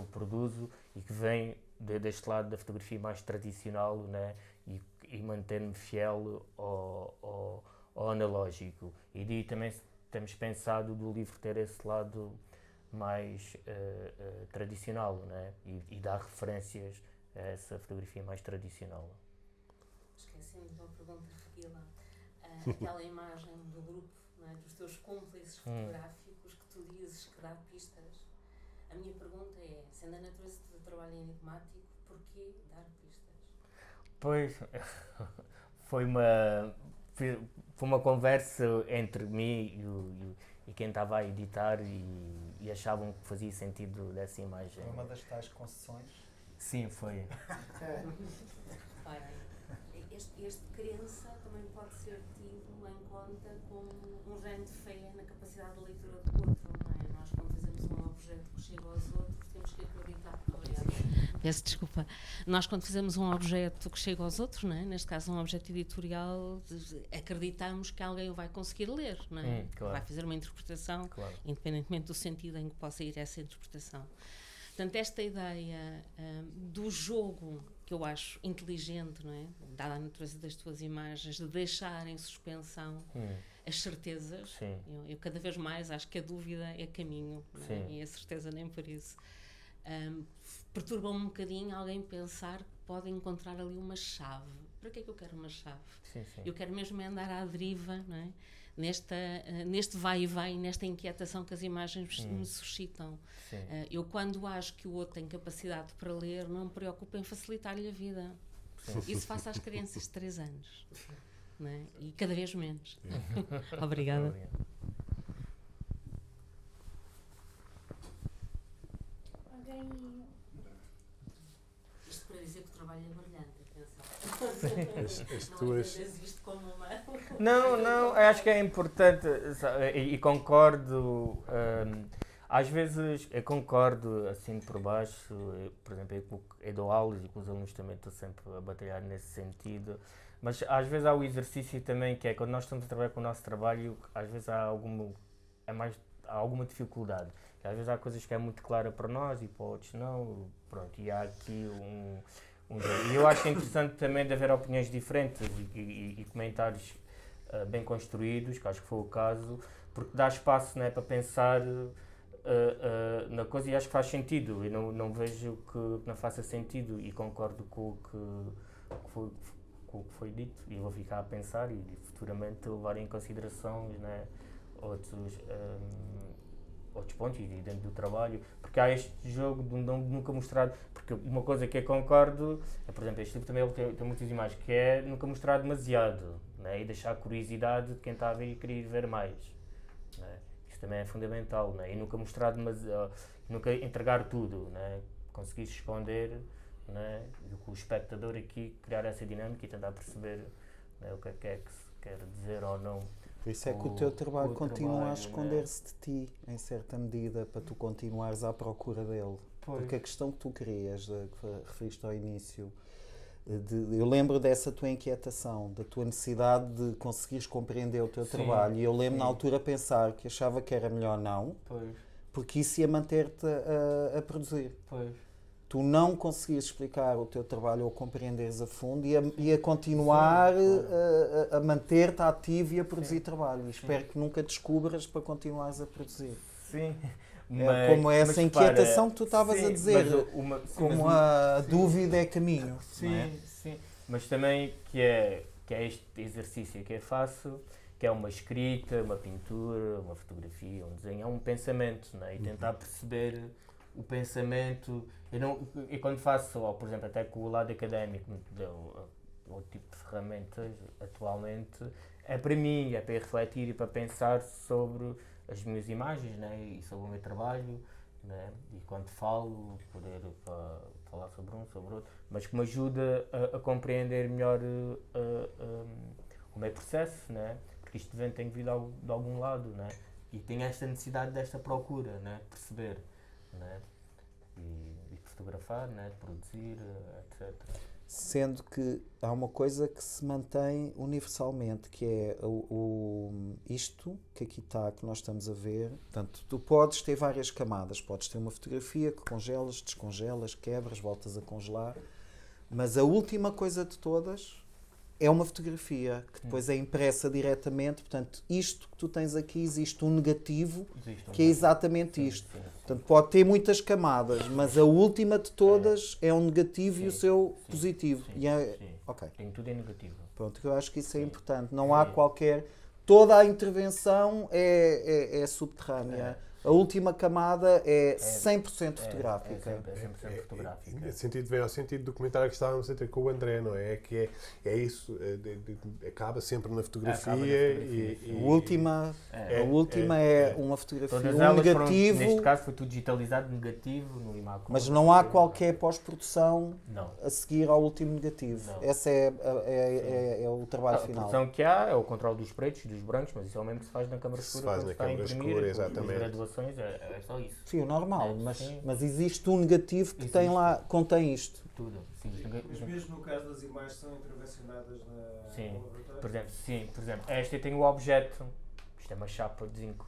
produzo e que vem deste lado da fotografia mais tradicional, né? E manter-me fiel ao analógico. E daí também temos pensado do livro ter esse lado mais tradicional, né? E dar referências a essa fotografia mais tradicional. Esqueci-me de uma pergunta, Regila. Aquela imagem do grupo, não é? Dos teus cúmplices fotográficos que tu dizes que dá pistas. A minha pergunta é, sendo a natureza do teu trabalho enigmático, porquê dar pistas? Pois, foi uma conversa entre mim e quem estava a editar e achavam que fazia sentido dessa imagem. Foi uma das tais concessões? Sim, foi. Ora, este crença também pode ser tido em conta como um género de fé na capacidade de leitura do outro, não é? Nós, quando fazemos um objeto que chega aos outros, temos que acreditar. Peço desculpa. Nós, quando fazemos um objeto que chega aos outros, não é? Neste caso um objeto editorial, acreditamos que alguém o vai conseguir ler, não é? Claro. Vai fazer uma interpretação, Claro. Independentemente do sentido em que possa ir essa interpretação. Portanto, esta ideia do jogo, que eu acho inteligente, não é? Dada a natureza das tuas imagens, de deixar em suspensão as certezas. Eu cada vez mais acho que a dúvida é caminho, não é? E a certeza nem por isso. Perturba-me um bocadinho alguém pensar que pode encontrar ali uma chave. Para que é que eu quero uma chave? Sim. Eu quero mesmo andar à deriva, não é? Neste vai e vem, nesta inquietação que as imagens me suscitam. Eu, quando acho que o outro tem capacidade para ler, não me preocupo em facilitar-lhe a vida. Isso faço às crianças de 3 anos. Não é? E cada vez menos. Obrigada. Isto para dizer que o trabalho é brilhante, atenção. Não entendes isto como uma... Não, acho que é importante e concordo. Às vezes eu concordo assim por baixo, por exemplo, eu dou aulas e com os alunos também estou sempre a batalhar nesse sentido, mas às vezes há o exercício também que é quando nós estamos a trabalhar com o nosso trabalho, às vezes há alguma dificuldade. Às vezes há coisas que é muito clara para nós e para outros não, pronto, e há aqui e eu acho interessante também de haver opiniões diferentes e comentários bem construídos, que acho que foi o caso, porque dá espaço, né, para pensar na coisa e acho que faz sentido. Eu não vejo que não faça sentido e concordo com o que foi dito e vou ficar a pensar e futuramente levar em consideração, né, outros pontos e dentro do trabalho, porque há este jogo de nunca mostrar, porque uma coisa que eu concordo é, por exemplo, este livro também tem muitas imagens, que é nunca mostrar demasiado, né, e deixar a curiosidade de quem está a ver e querer ver mais, né? Isso também é fundamental, né? E nunca mostrar demasiado, nunca entregar tudo, né? Conseguir se esconder, né? E com o espectador aqui criar essa dinâmica e tentar perceber, né, o que é que se quer dizer ou não. Por isso é que o teu trabalho continua a esconder-se de ti, em certa medida, para tu continuares à procura dele. Pois. Porque a questão que tu querias, que referiste ao início, eu lembro dessa tua inquietação, da tua necessidade de conseguires compreender o teu trabalho. E eu lembro na altura pensar que achava que era melhor não, porque isso ia manter-te a produzir. Pois. tu não conseguires explicar o teu trabalho ou compreenderes a fundo e a continuar a manter-te ativo e a produzir trabalho. E espero que nunca descubras para continuares a produzir. Sim. Como essa inquietação que tu estavas a dizer, como a dúvida é caminho. Sim, sim. Mas também que é este exercício que eu faço, que é uma escrita, uma pintura, uma fotografia, um desenho, é um pensamento, não é? E tentar perceber o pensamento. Eu quando faço, ou por exemplo, até com o lado académico, o tipo de ferramentas atualmente, é para mim, é para refletir e para pensar sobre as minhas imagens, né? E sobre o meu trabalho, né? E quando falo, poder falar sobre um, sobre outro, mas que me ajuda a compreender melhor o meu processo, né? Porque isto tem vindo de algum lado, né? E tenho esta necessidade desta procura, né? De perceber, né? E fotografar, né? De produzir, etc. Sendo que há uma coisa que se mantém universalmente, que é isto que aqui está, que nós estamos a ver. Portanto, tu podes ter várias camadas, podes ter uma fotografia que congelas, descongelas, quebras, voltas a congelar, mas a última coisa de todas é uma fotografia que depois é impressa diretamente. Portanto, isto que tu tens aqui, existe um negativo que é exatamente isto. Portanto, pode ter muitas camadas, mas a última de todas é um negativo e o seu positivo. Sim, e é, sim. ok. Tem tudo em negativo. Pronto, eu acho que isso é importante. Não há qualquer... Toda a intervenção é subterrânea. A última camada é 100% fotográfica. É 100% fotográfica. Nesse sentido, vem ao sentido do comentário que estávamos a ter com o André, não é? Que é isso, acaba sempre na fotografia. A última é uma fotografia, todas um elas negativo. Neste caso foi tudo digitalizado negativo no Imaculado. Mas não há qualquer pós-produção Não. a seguir ao último negativo. Não. Esse é o trabalho final. A produção que há é o controle dos pretos e dos brancos, mas isso é o mesmo que se faz na câmara escura. Se faz na câmara escura, exatamente. As graduações, é só isso. Sim, o normal, Sim. mas existe um negativo que tem lá, contém isto. Tudo. Sim, Mas mesmo no caso das imagens são intervencionadas no laboratório? Por exemplo, esta tem o objeto, isto é uma chapa de zinco.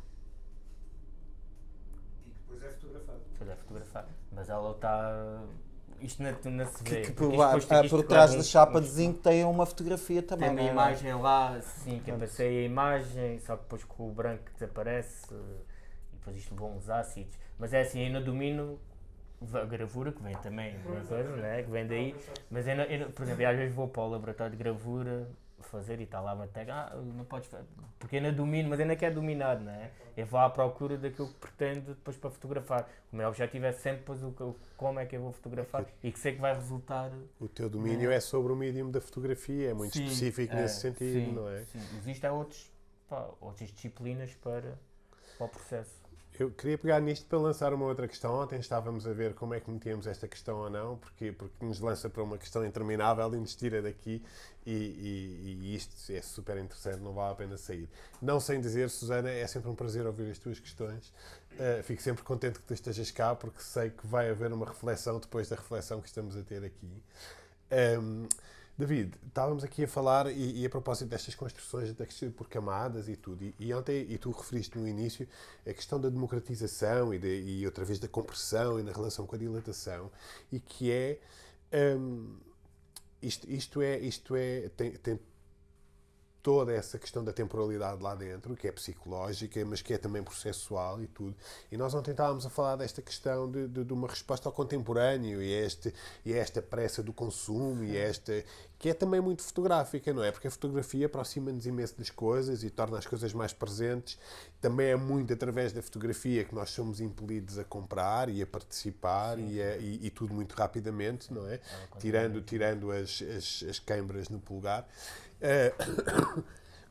E depois é fotografado. Depois é fotografado. Mas ela está... Isto não se vê. Por trás da chapa de zinco tem uma fotografia também. Tem uma imagem lá, sim, que eu passei a imagem, só que depois com o branco desaparece e depois isto levou uns ácidos. Mas é assim, eu não domino a gravura, que vem também, né, que vem daí. Mas eu, por exemplo, às vezes vou para o laboratório de gravura fazer e está lá uma tag, não podes fazer, porque eu não domino, mas eu não quero dominar, não é? Eu vou à procura daquilo que pretendo depois para fotografar. O meu objetivo é sempre depois como é que eu vou fotografar e que sei que vai resultar. O teu domínio é sobre o medium da fotografia, é muito específico nesse sentido, não é? Sim, existem outras disciplinas para o processo. Eu queria pegar nisto para lançar uma outra questão. Ontem estávamos a ver como é que metíamos esta questão ou não, porque nos lança para uma questão interminável e nos tira daqui e isto é super interessante, não vale a pena sair. Não sem dizer, Susana, é sempre um prazer ouvir as tuas questões. Fico sempre contente que tu estejas cá, porque sei que vai haver uma reflexão depois da reflexão que estamos a ter aqui. David, estávamos aqui a falar e a propósito destas construções por camadas e tudo, e ontem, e tu referiste no início, a questão da democratização e outra vez da compressão e na relação com a dilatação, e que é, tem toda essa questão da temporalidade lá dentro, que é psicológica, mas que é também processual e tudo. E nós ontem estávamos a falar desta questão de uma resposta ao contemporâneo e esta pressa do consumo e que é também muito fotográfica, não é? Porque a fotografia aproxima-nos imenso das coisas e torna as coisas mais presentes. Também é muito através da fotografia que nós somos impelidos a comprar e a participar e tudo muito rapidamente, não é? Tirando as câimbras no polegar.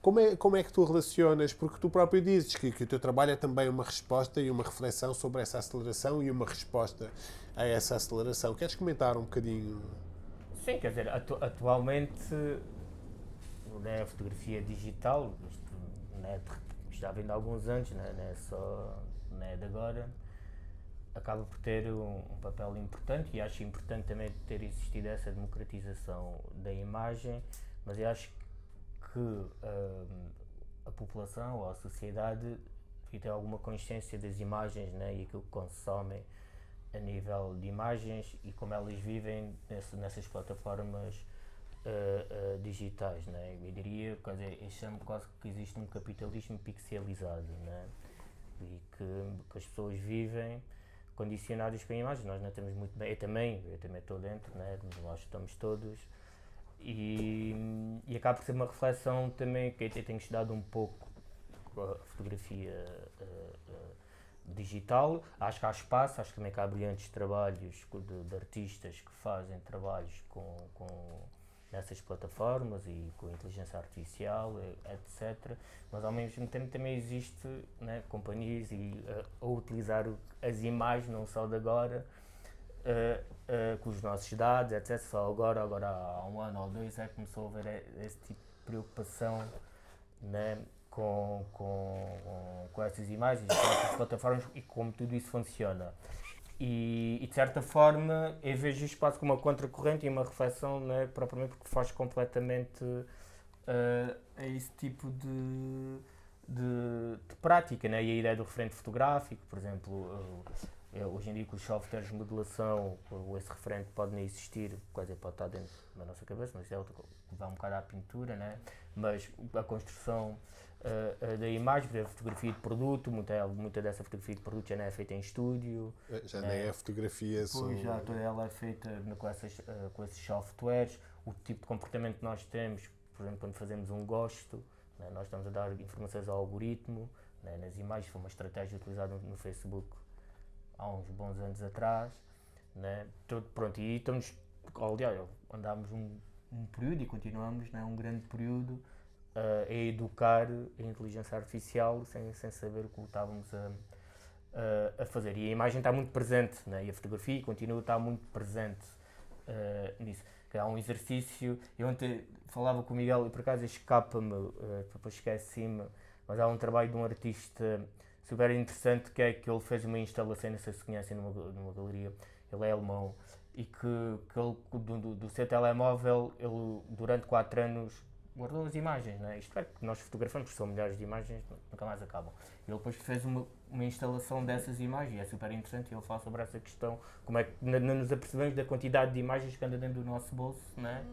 Como é que tu relacionas, porque tu próprio dizes que o teu trabalho é também uma resposta e uma reflexão sobre essa aceleração e uma resposta a essa aceleração. Queres comentar um bocadinho? Sim, quer dizer, atualmente, né, a fotografia digital, né, já vem de alguns anos, né, não é de agora, acaba por ter um papel importante, e acho importante também ter existido essa democratização da imagem, mas eu acho que a população ou a sociedade devia ter alguma consciência das imagens, né, e aquilo que consomem, a nível de imagens e como elas vivem nessas plataformas digitais, né? Eu diria, quer dizer, eu chamo quase que existe um capitalismo pixelizado, né? E que as pessoas vivem condicionadas para imagens. Nós não temos muito bem, eu também estou dentro, né? Nós estamos todos, e acaba por ser uma reflexão também que eu tenho estudado um pouco a fotografia digital. Acho que há espaço, acho que também que há brilhantes trabalhos de artistas que fazem trabalhos nessas plataformas e com inteligência artificial, etc. Mas ao mesmo tempo também existe, né, companhias a utilizar as imagens, não só de agora, com os nossos dados, etc. Só agora há um ano ou dois começou a haver esse tipo de preocupação, né, com essas imagens, com essas plataformas e como tudo isso funciona. E de certa forma eu vejo isto quase como uma contracorrente e uma reflexão, né, propriamente porque faz completamente a esse tipo de prática, né? E a ideia do referente fotográfico, por exemplo, hoje em dia com os softwares de modelação, esse referente pode nem existir, pode estar dentro da nossa cabeça, mas é outra coisa, vai um bocado à pintura, né? Mas a construção da imagem, a fotografia de produto, muita dessa fotografia de produto já não é feita em estúdio. Já nem é fotografia. Pois, já toda ela é feita com esses softwares. O tipo de comportamento que nós temos, por exemplo, quando fazemos um gosto, né, nós estamos a dar informações ao algoritmo, né, nas imagens. Foi uma estratégia utilizada no Facebook há uns bons anos atrás. Né, pronto, e estamos, aliás, andámos um período e continuamos, né, um grande período a educar a inteligência artificial sem saber o que estávamos a fazer. E a imagem está muito presente, né? E a fotografia continua a estar muito presente nisso. Há um exercício, eu ontem falava com o Miguel e por acaso escapa-me, depois esqueci-me, mas há um trabalho de um artista super interessante que ele fez uma instalação, não sei se conhecem, numa galeria, ele é alemão, e que ele, do seu telemóvel, ele durante 4 anos guardou as imagens, né? Isto é que nós fotografamos, são milhares de imagens, nunca mais acabam. Ele depois fez uma instalação dessas imagens, e é super interessante, e ele fala sobre essa questão, como é que não nos apercebemos da quantidade de imagens que anda dentro do nosso bolso, né?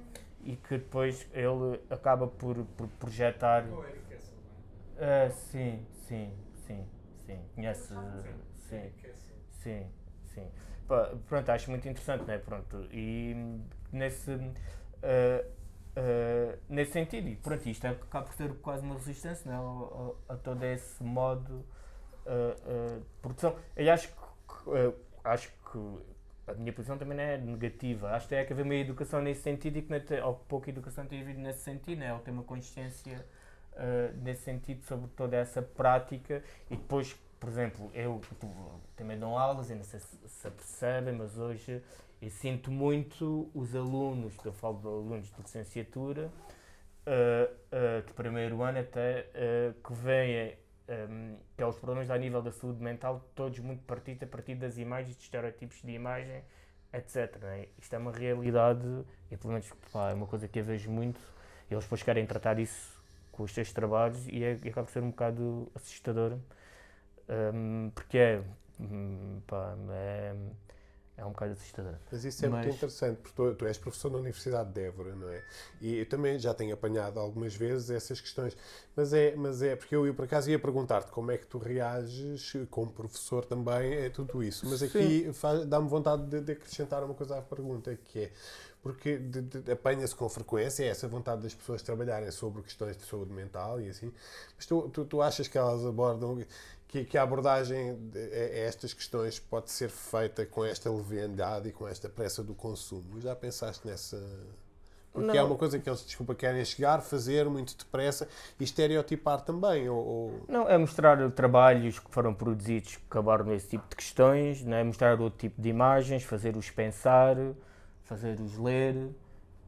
E que depois ele acaba por projetar... sim. Conhece? Sim. Pronto, acho muito interessante, né? Pronto, e nesse sentido, e pronto, isto acaba por ser quase uma resistência, né, a todo esse modo de produção. Eu acho que a minha posição também não é negativa. Acho que tem que haver uma educação nesse sentido e que ou pouca educação tem havido nesse sentido, né, ou ter uma consciência nesse sentido sobre toda essa prática. E depois, por exemplo, eu também dou aulas, e não sei se percebem, mas hoje eu sinto muito os alunos, eu falo de alunos de licenciatura, de primeiro ano até, que veem que os problemas a nível da saúde mental, todos muito partidos a partir das imagens, de estereotipos de imagem, etc. Né? Isto é uma realidade, e pelo menos é uma coisa que eu vejo muito, e eles depois querem tratar isso com os seus trabalhos, e acaba por ser um bocado assustador, porque é um bocado assustador. Mas isso é muito interessante, porque tu és professor na Universidade de Évora, não é? E eu também já tenho apanhado algumas vezes essas questões. Mas é porque eu por acaso ia perguntar-te como é que tu reages como professor também a tudo isso. Mas aqui dá-me vontade de acrescentar uma coisa à pergunta, que é, porque apanha-se com frequência essa vontade das pessoas trabalharem sobre questões de saúde mental e assim, mas tu achas que elas abordam, que a abordagem a estas questões pode ser feita com esta leviandade e com esta pressa do consumo? Já pensaste nessa? Porque não. É uma coisa que eles, querem chegar, fazer muito depressa e estereotipar também? Não, é mostrar trabalhos que foram produzidos que abordam esse tipo de questões, não é? Mostrar outro tipo de imagens, fazer-os pensar, fazer-os ler,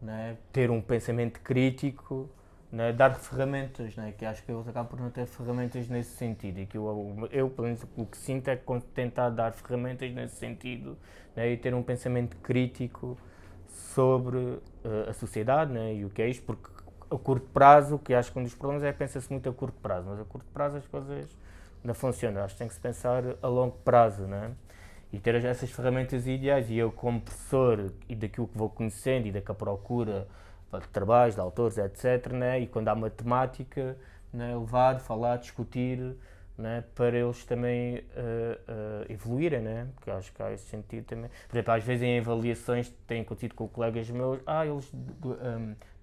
não é? Ter um pensamento crítico, não é? Dar ferramentas, não é? Que acho que eles acabam por não ter ferramentas nesse sentido, e que eu pelo menos, o que sinto é que tentar dar ferramentas nesse sentido, não é? E ter um pensamento crítico sobre a sociedade, não é? E o que é isto, porque a curto prazo, o que acho que um dos problemas é que pensa-se muito a curto prazo, mas a curto prazo as coisas não funcionam, acho que tem que se pensar a longo prazo, não é? E ter essas ferramentas ideais, e eu como professor, e daquilo que vou conhecendo, e da que a procura de trabalhos, de autores, etc., né? E quando há matemática, né? Levar, falar, discutir, né? Para eles também evoluírem, né? Porque acho que há esse sentido também. Por exemplo, às vezes em avaliações têm acontecido com colegas meus, eles,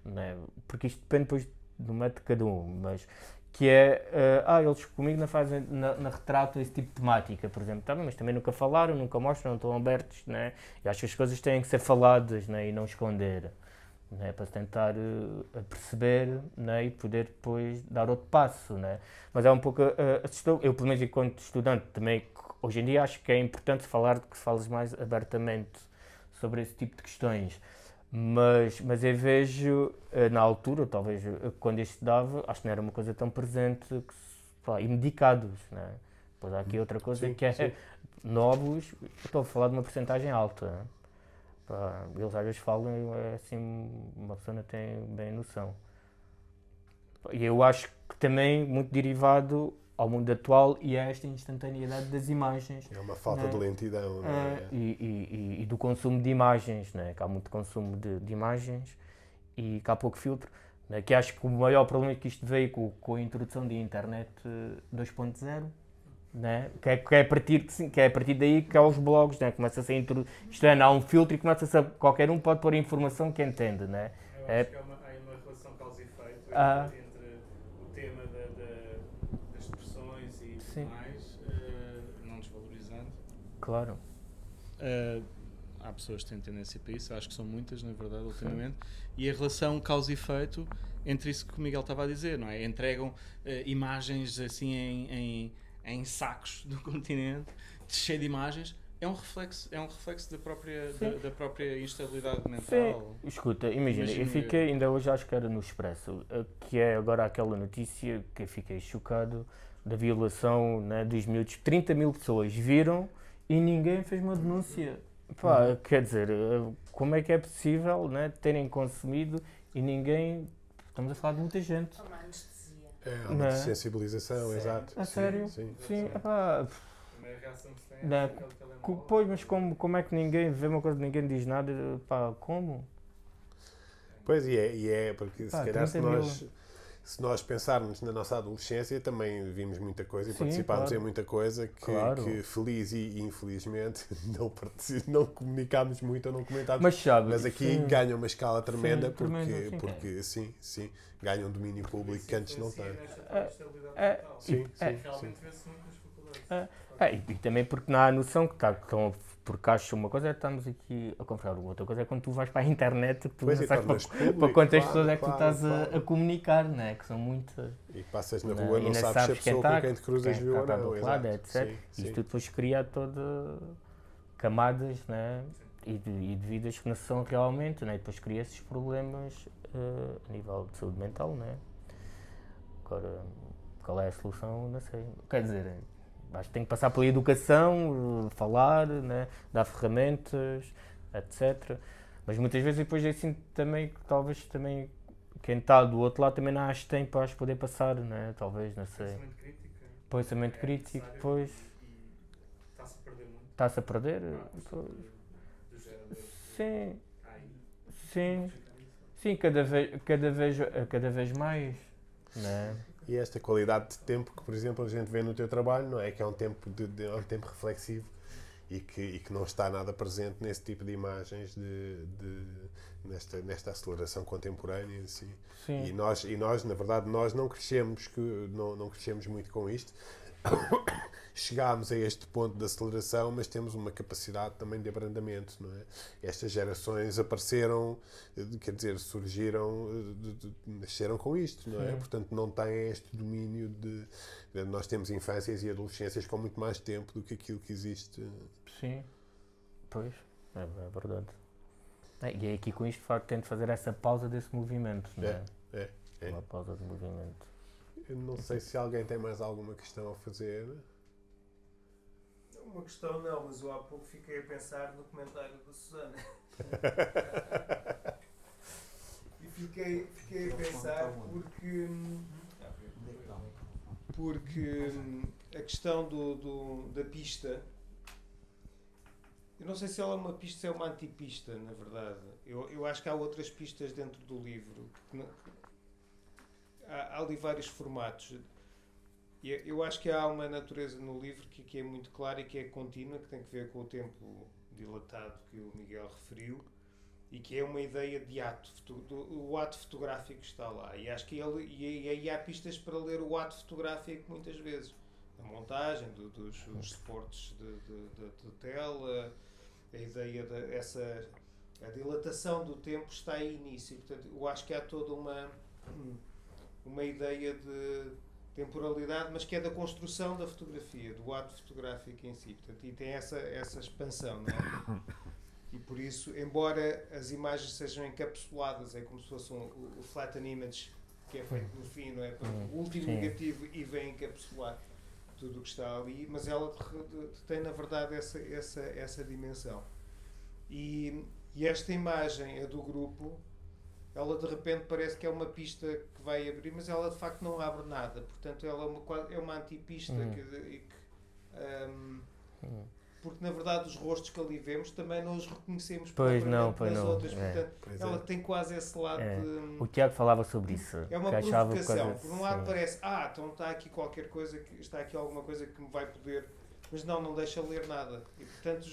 né? Porque isto depende depois do método de cada um, mas que é, eles comigo não fazem, não retratam esse tipo de temática, por exemplo, tá bem, mas também nunca falaram, nunca mostram, não estão abertos, né? E acho que as coisas têm que ser faladas, né? E não esconder, né? Para tentar perceber, né? E poder depois dar outro passo, né? Mas é um pouco assustador. Eu, pelo menos enquanto estudante, também hoje em dia acho que é importante falar, que se fales mais abertamente sobre esse tipo de questões. Mas eu vejo, na altura, talvez quando eu estudava, acho que não era uma coisa tão presente e medicados, né? Depois há aqui outra coisa que é novos, eu estou a falar de uma porcentagem alta. Né? Pá, eles às vezes falam, é assim, uma pessoa não tem bem noção. E eu acho que também muito derivado ao mundo atual e a esta instantaneidade das imagens. É uma falta de lentidão, não é? E do consumo de imagens, né? Que há muito consumo de imagens e que há pouco filtro. Né? Que acho que o maior problema é que isto veio com a introdução da internet 2.0, né? que é a partir daí que há os blogs, né? Começa a ser isto é, há um filtro e começa a qualquer um pode pôr a informação que entende. Né? Eu acho que há uma relação causa e efeito entre o tema das expressões e tudo mais, não desvalorizando. Claro. Há pessoas que têm tendência para isso, acho que são muitas, na verdade, ultimamente, e a relação causa e efeito entre isso que o Miguel estava a dizer, não é? Entregam imagens assim em sacos do continente, cheio de imagens. É um reflexo da própria instabilidade mental. Sim. Escuta, imagina, eu fiquei, ainda hoje acho que era no Expresso, que é agora aquela notícia que eu fiquei chocado da violação, né, dos miúdos. 30 mil pessoas viram e ninguém fez uma denúncia. Pá, quer dizer, como é que é possível, né, terem consumido e ninguém... Estamos a falar de muita gente. Uma anestesia. É uma sensibilização, exato. A sério? Sim. A primeira reação que se tem é aquele telemóvel. Pois, mas como é que ninguém vê uma coisa, ninguém diz nada? Pá, como? Pois, e é porque se calhar 30 mil. se nós pensarmos na nossa adolescência, também vimos muita coisa e Sim, participámos claro. em muita coisa que feliz e infelizmente não comunicámos muito ou não comentámos. Mas aqui ganham uma escala tremenda porque ganham um domínio público que antes não tem. Realmente vê-se muito nas faculdades. E também porque não há noção que porque acho uma coisa é estamos aqui a conversar, outra coisa é quando tu vais para a internet que tu não sabes para quantas pessoas é que tu estás a comunicar, né? Que são muitas. E passas na rua, não sabes se a pessoa com quem te cruzas viu ou não. Lado, etc. Isto depois cria toda camadas, né? E de vidas que não são realmente, né? E depois cria esses problemas a nível de saúde mental, né? Agora, qual é a solução? Não sei. Quer dizer, acho que tem que passar pela educação, falar, né, dar ferramentas, etc. Mas muitas vezes depois eu sinto também que talvez também quem está do outro lado também não acha tempo para as poder passar, né? Talvez, não sei. Pensamento crítico, pois. Está-se a perder muito. Está-se a perder? Sim, cada vez mais, né? E esta qualidade de tempo que, por exemplo, a gente vê no teu trabalho, não é? Que é um tempo, é um tempo reflexivo e que não está nada presente nesse tipo de imagens nesta aceleração contemporânea. Assim. Sim. E nós, na verdade, não crescemos, não crescemos muito com isto. Chegámos a este ponto de aceleração, mas temos uma capacidade também de abrandamento, não é? Estas gerações apareceram, quer dizer, surgiram, nasceram com isto, não é? Portanto, não têm este domínio de... Nós temos infâncias e adolescências com muito mais tempo do que aquilo que existe. Sim, pois, é verdade. E é aqui com isto, de facto, tento fazer essa pausa desse movimento, não é? É. Uma pausa de movimento. Eu não sei se alguém tem mais alguma questão a fazer. Uma questão não, mas eu há pouco fiquei a pensar no comentário da Susana. E fiquei a pensar porque a questão da pista Eu não sei se ela é uma pista ou é uma antipista, na verdade. Eu acho que há outras pistas dentro do livro. Há ali vários formatos. Eu acho que há uma natureza no livro que é muito clara e que é contínua, que tem que ver com o tempo dilatado que o Miguel referiu, e que é uma ideia de ato. O ato fotográfico está lá. E acho que e aí há pistas para ler o ato fotográfico muitas vezes. A montagem dos suportes de tela, a ideia a dilatação do tempo está aí nisso. Portanto, eu acho que há toda uma ideia de temporalidade, mas que é da construção da fotografia, do ato fotográfico em si. Portanto, e tem essa expansão, não é? E por isso, embora as imagens sejam encapsuladas, é como se fosse o flatten image, que é feito no fim, não é? O último negativo e vem encapsular tudo o que está ali, mas ela tem na verdade essa dimensão. E esta imagem, a do grupo, ela de repente parece que é uma pista que vai abrir, mas ela de facto não abre nada. Portanto, ela é uma antipista porque na verdade os rostos que ali vemos também não os reconhecemos nas outras. Portanto, ela tem quase esse lado de... O Tiago falava sobre isso. É uma provocação. Por um lado parece, então está aqui qualquer coisa, está aqui alguma coisa que me vai poder... Mas não deixa ler nada. E portanto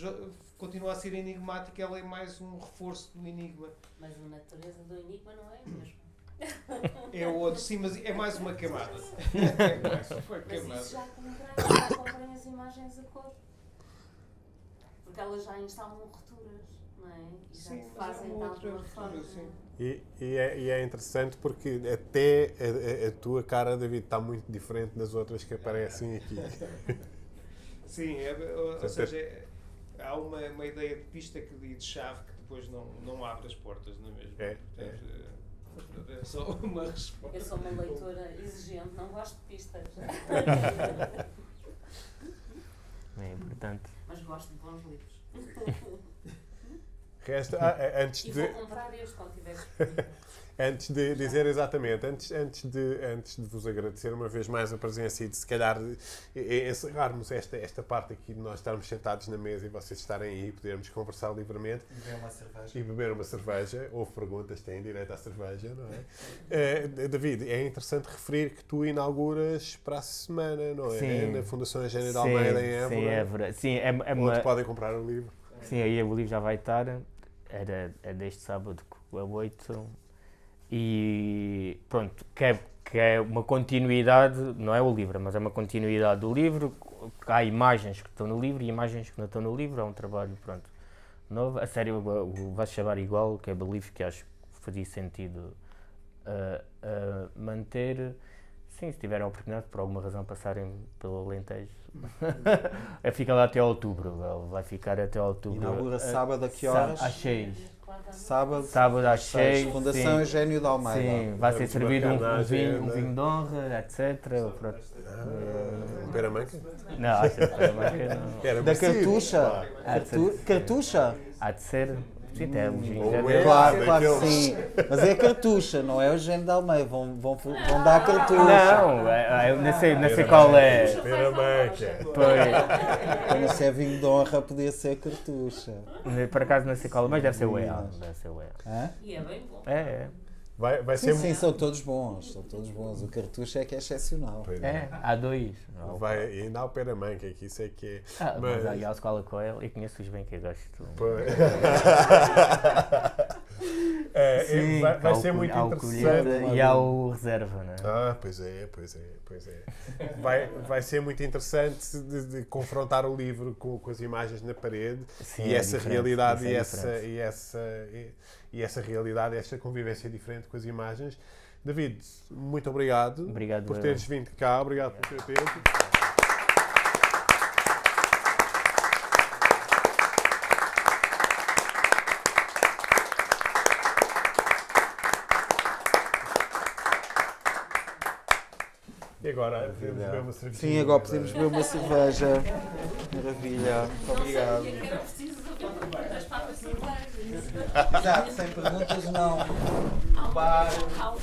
continua a ser enigmática, ela é mais um reforço do enigma. Mas a natureza do enigma não é a mesma. É o outro, sim, mas é mais uma camada. Mas isso já comprei as imagens a cor. Porque elas já instalam rupturas, não é? E já Sim, fazem mas é uma de alguma outra forma. ruptura, sim. E é interessante porque até a tua cara, David, está muito diferente das outras que aparecem aqui. Sim, ou seja, há uma ideia de pista e de chave que depois não abre as portas, não é mesmo? Portanto, é só uma resposta. Eu sou uma leitora exigente, não gosto de pistas. É importante. Mas gosto de bons livros. Antes E de... vou comprar este quando tiver disponível. Antes de dizer exatamente, antes de vos agradecer uma vez mais a presença e de se calhar encerrarmos esta parte aqui de nós estarmos sentados na mesa e vocês estarem aí e podermos conversar livremente e beber uma cerveja, houve perguntas, têm direito à cerveja, não é? David, é interessante referir que tu inauguras para a semana, não é? Sim. Na Fundação Eugênio de Almeida em Évora. Sim, Évora. Sim, Onde podem comprar o livro. Sim, aí o livro já vai estar, é deste sábado a 8. E pronto, que é uma continuidade, não é o livro, mas é uma continuidade do livro. Há imagens que estão no livro e imagens que não estão no livro. É um trabalho, pronto, novo. A série vai-se chamar igual, que é Believe, que acho que fazia sentido manter. Sim, se tiverem a oportunidade, por alguma razão, passarem pelo Alentejo. Fica lá até outubro, vai ficar até outubro. Inaugura sábado a que horas? Às 6. Sábado Às 6. Fundação Eugênio de Almeida. Sim, vai ser servido um agenda. vinho de honra, etc. Peramanca? Não, acho que Peramanca não. Era Da merecido, Cartucha? pá. Cartucha? Há de ser. Sim, é um vinho. Ou já é. deu. Claro que daqueles- sim. Mas é Cartucha, não é Eugênio de Almeida. Vão dar Cartucha. Não, eu não sei qual é. Peramanca. Pois, Quando se é vinho de honra, podia ser Cartucha. por acaso não sei qual é, mas deve ser o EA. Deve ser o EA. Hã? E é bem bom. É. Vai Sim, ser sim, são todos bons. O Cartucha é que é excepcional. Pois É, há dois. Vai, ainda há o Peramanca, que isso é que é. Mas aí à escola com ele e conheço-os bem que eu gosto. Pois. Sim, vai há ser o muito há o interessante. colheita e há o reserva, não é? Pois é. Vai ser muito interessante de confrontar o livro com as imagens na parede. Sim, E é essa diferente, realidade isso é diferente. e essa realidade, esta convivência diferente com as imagens. David, muito obrigado, Obrigado, por eu. teres vindo cá, obrigado pelo teu tempo. E agora podemos beber uma cerveja. Sim, agora podemos beber uma cerveja. Maravilha. Muito obrigado. Não sabia que era preciso das papas selvagens. Exato, sem perguntas não. Bar. Ao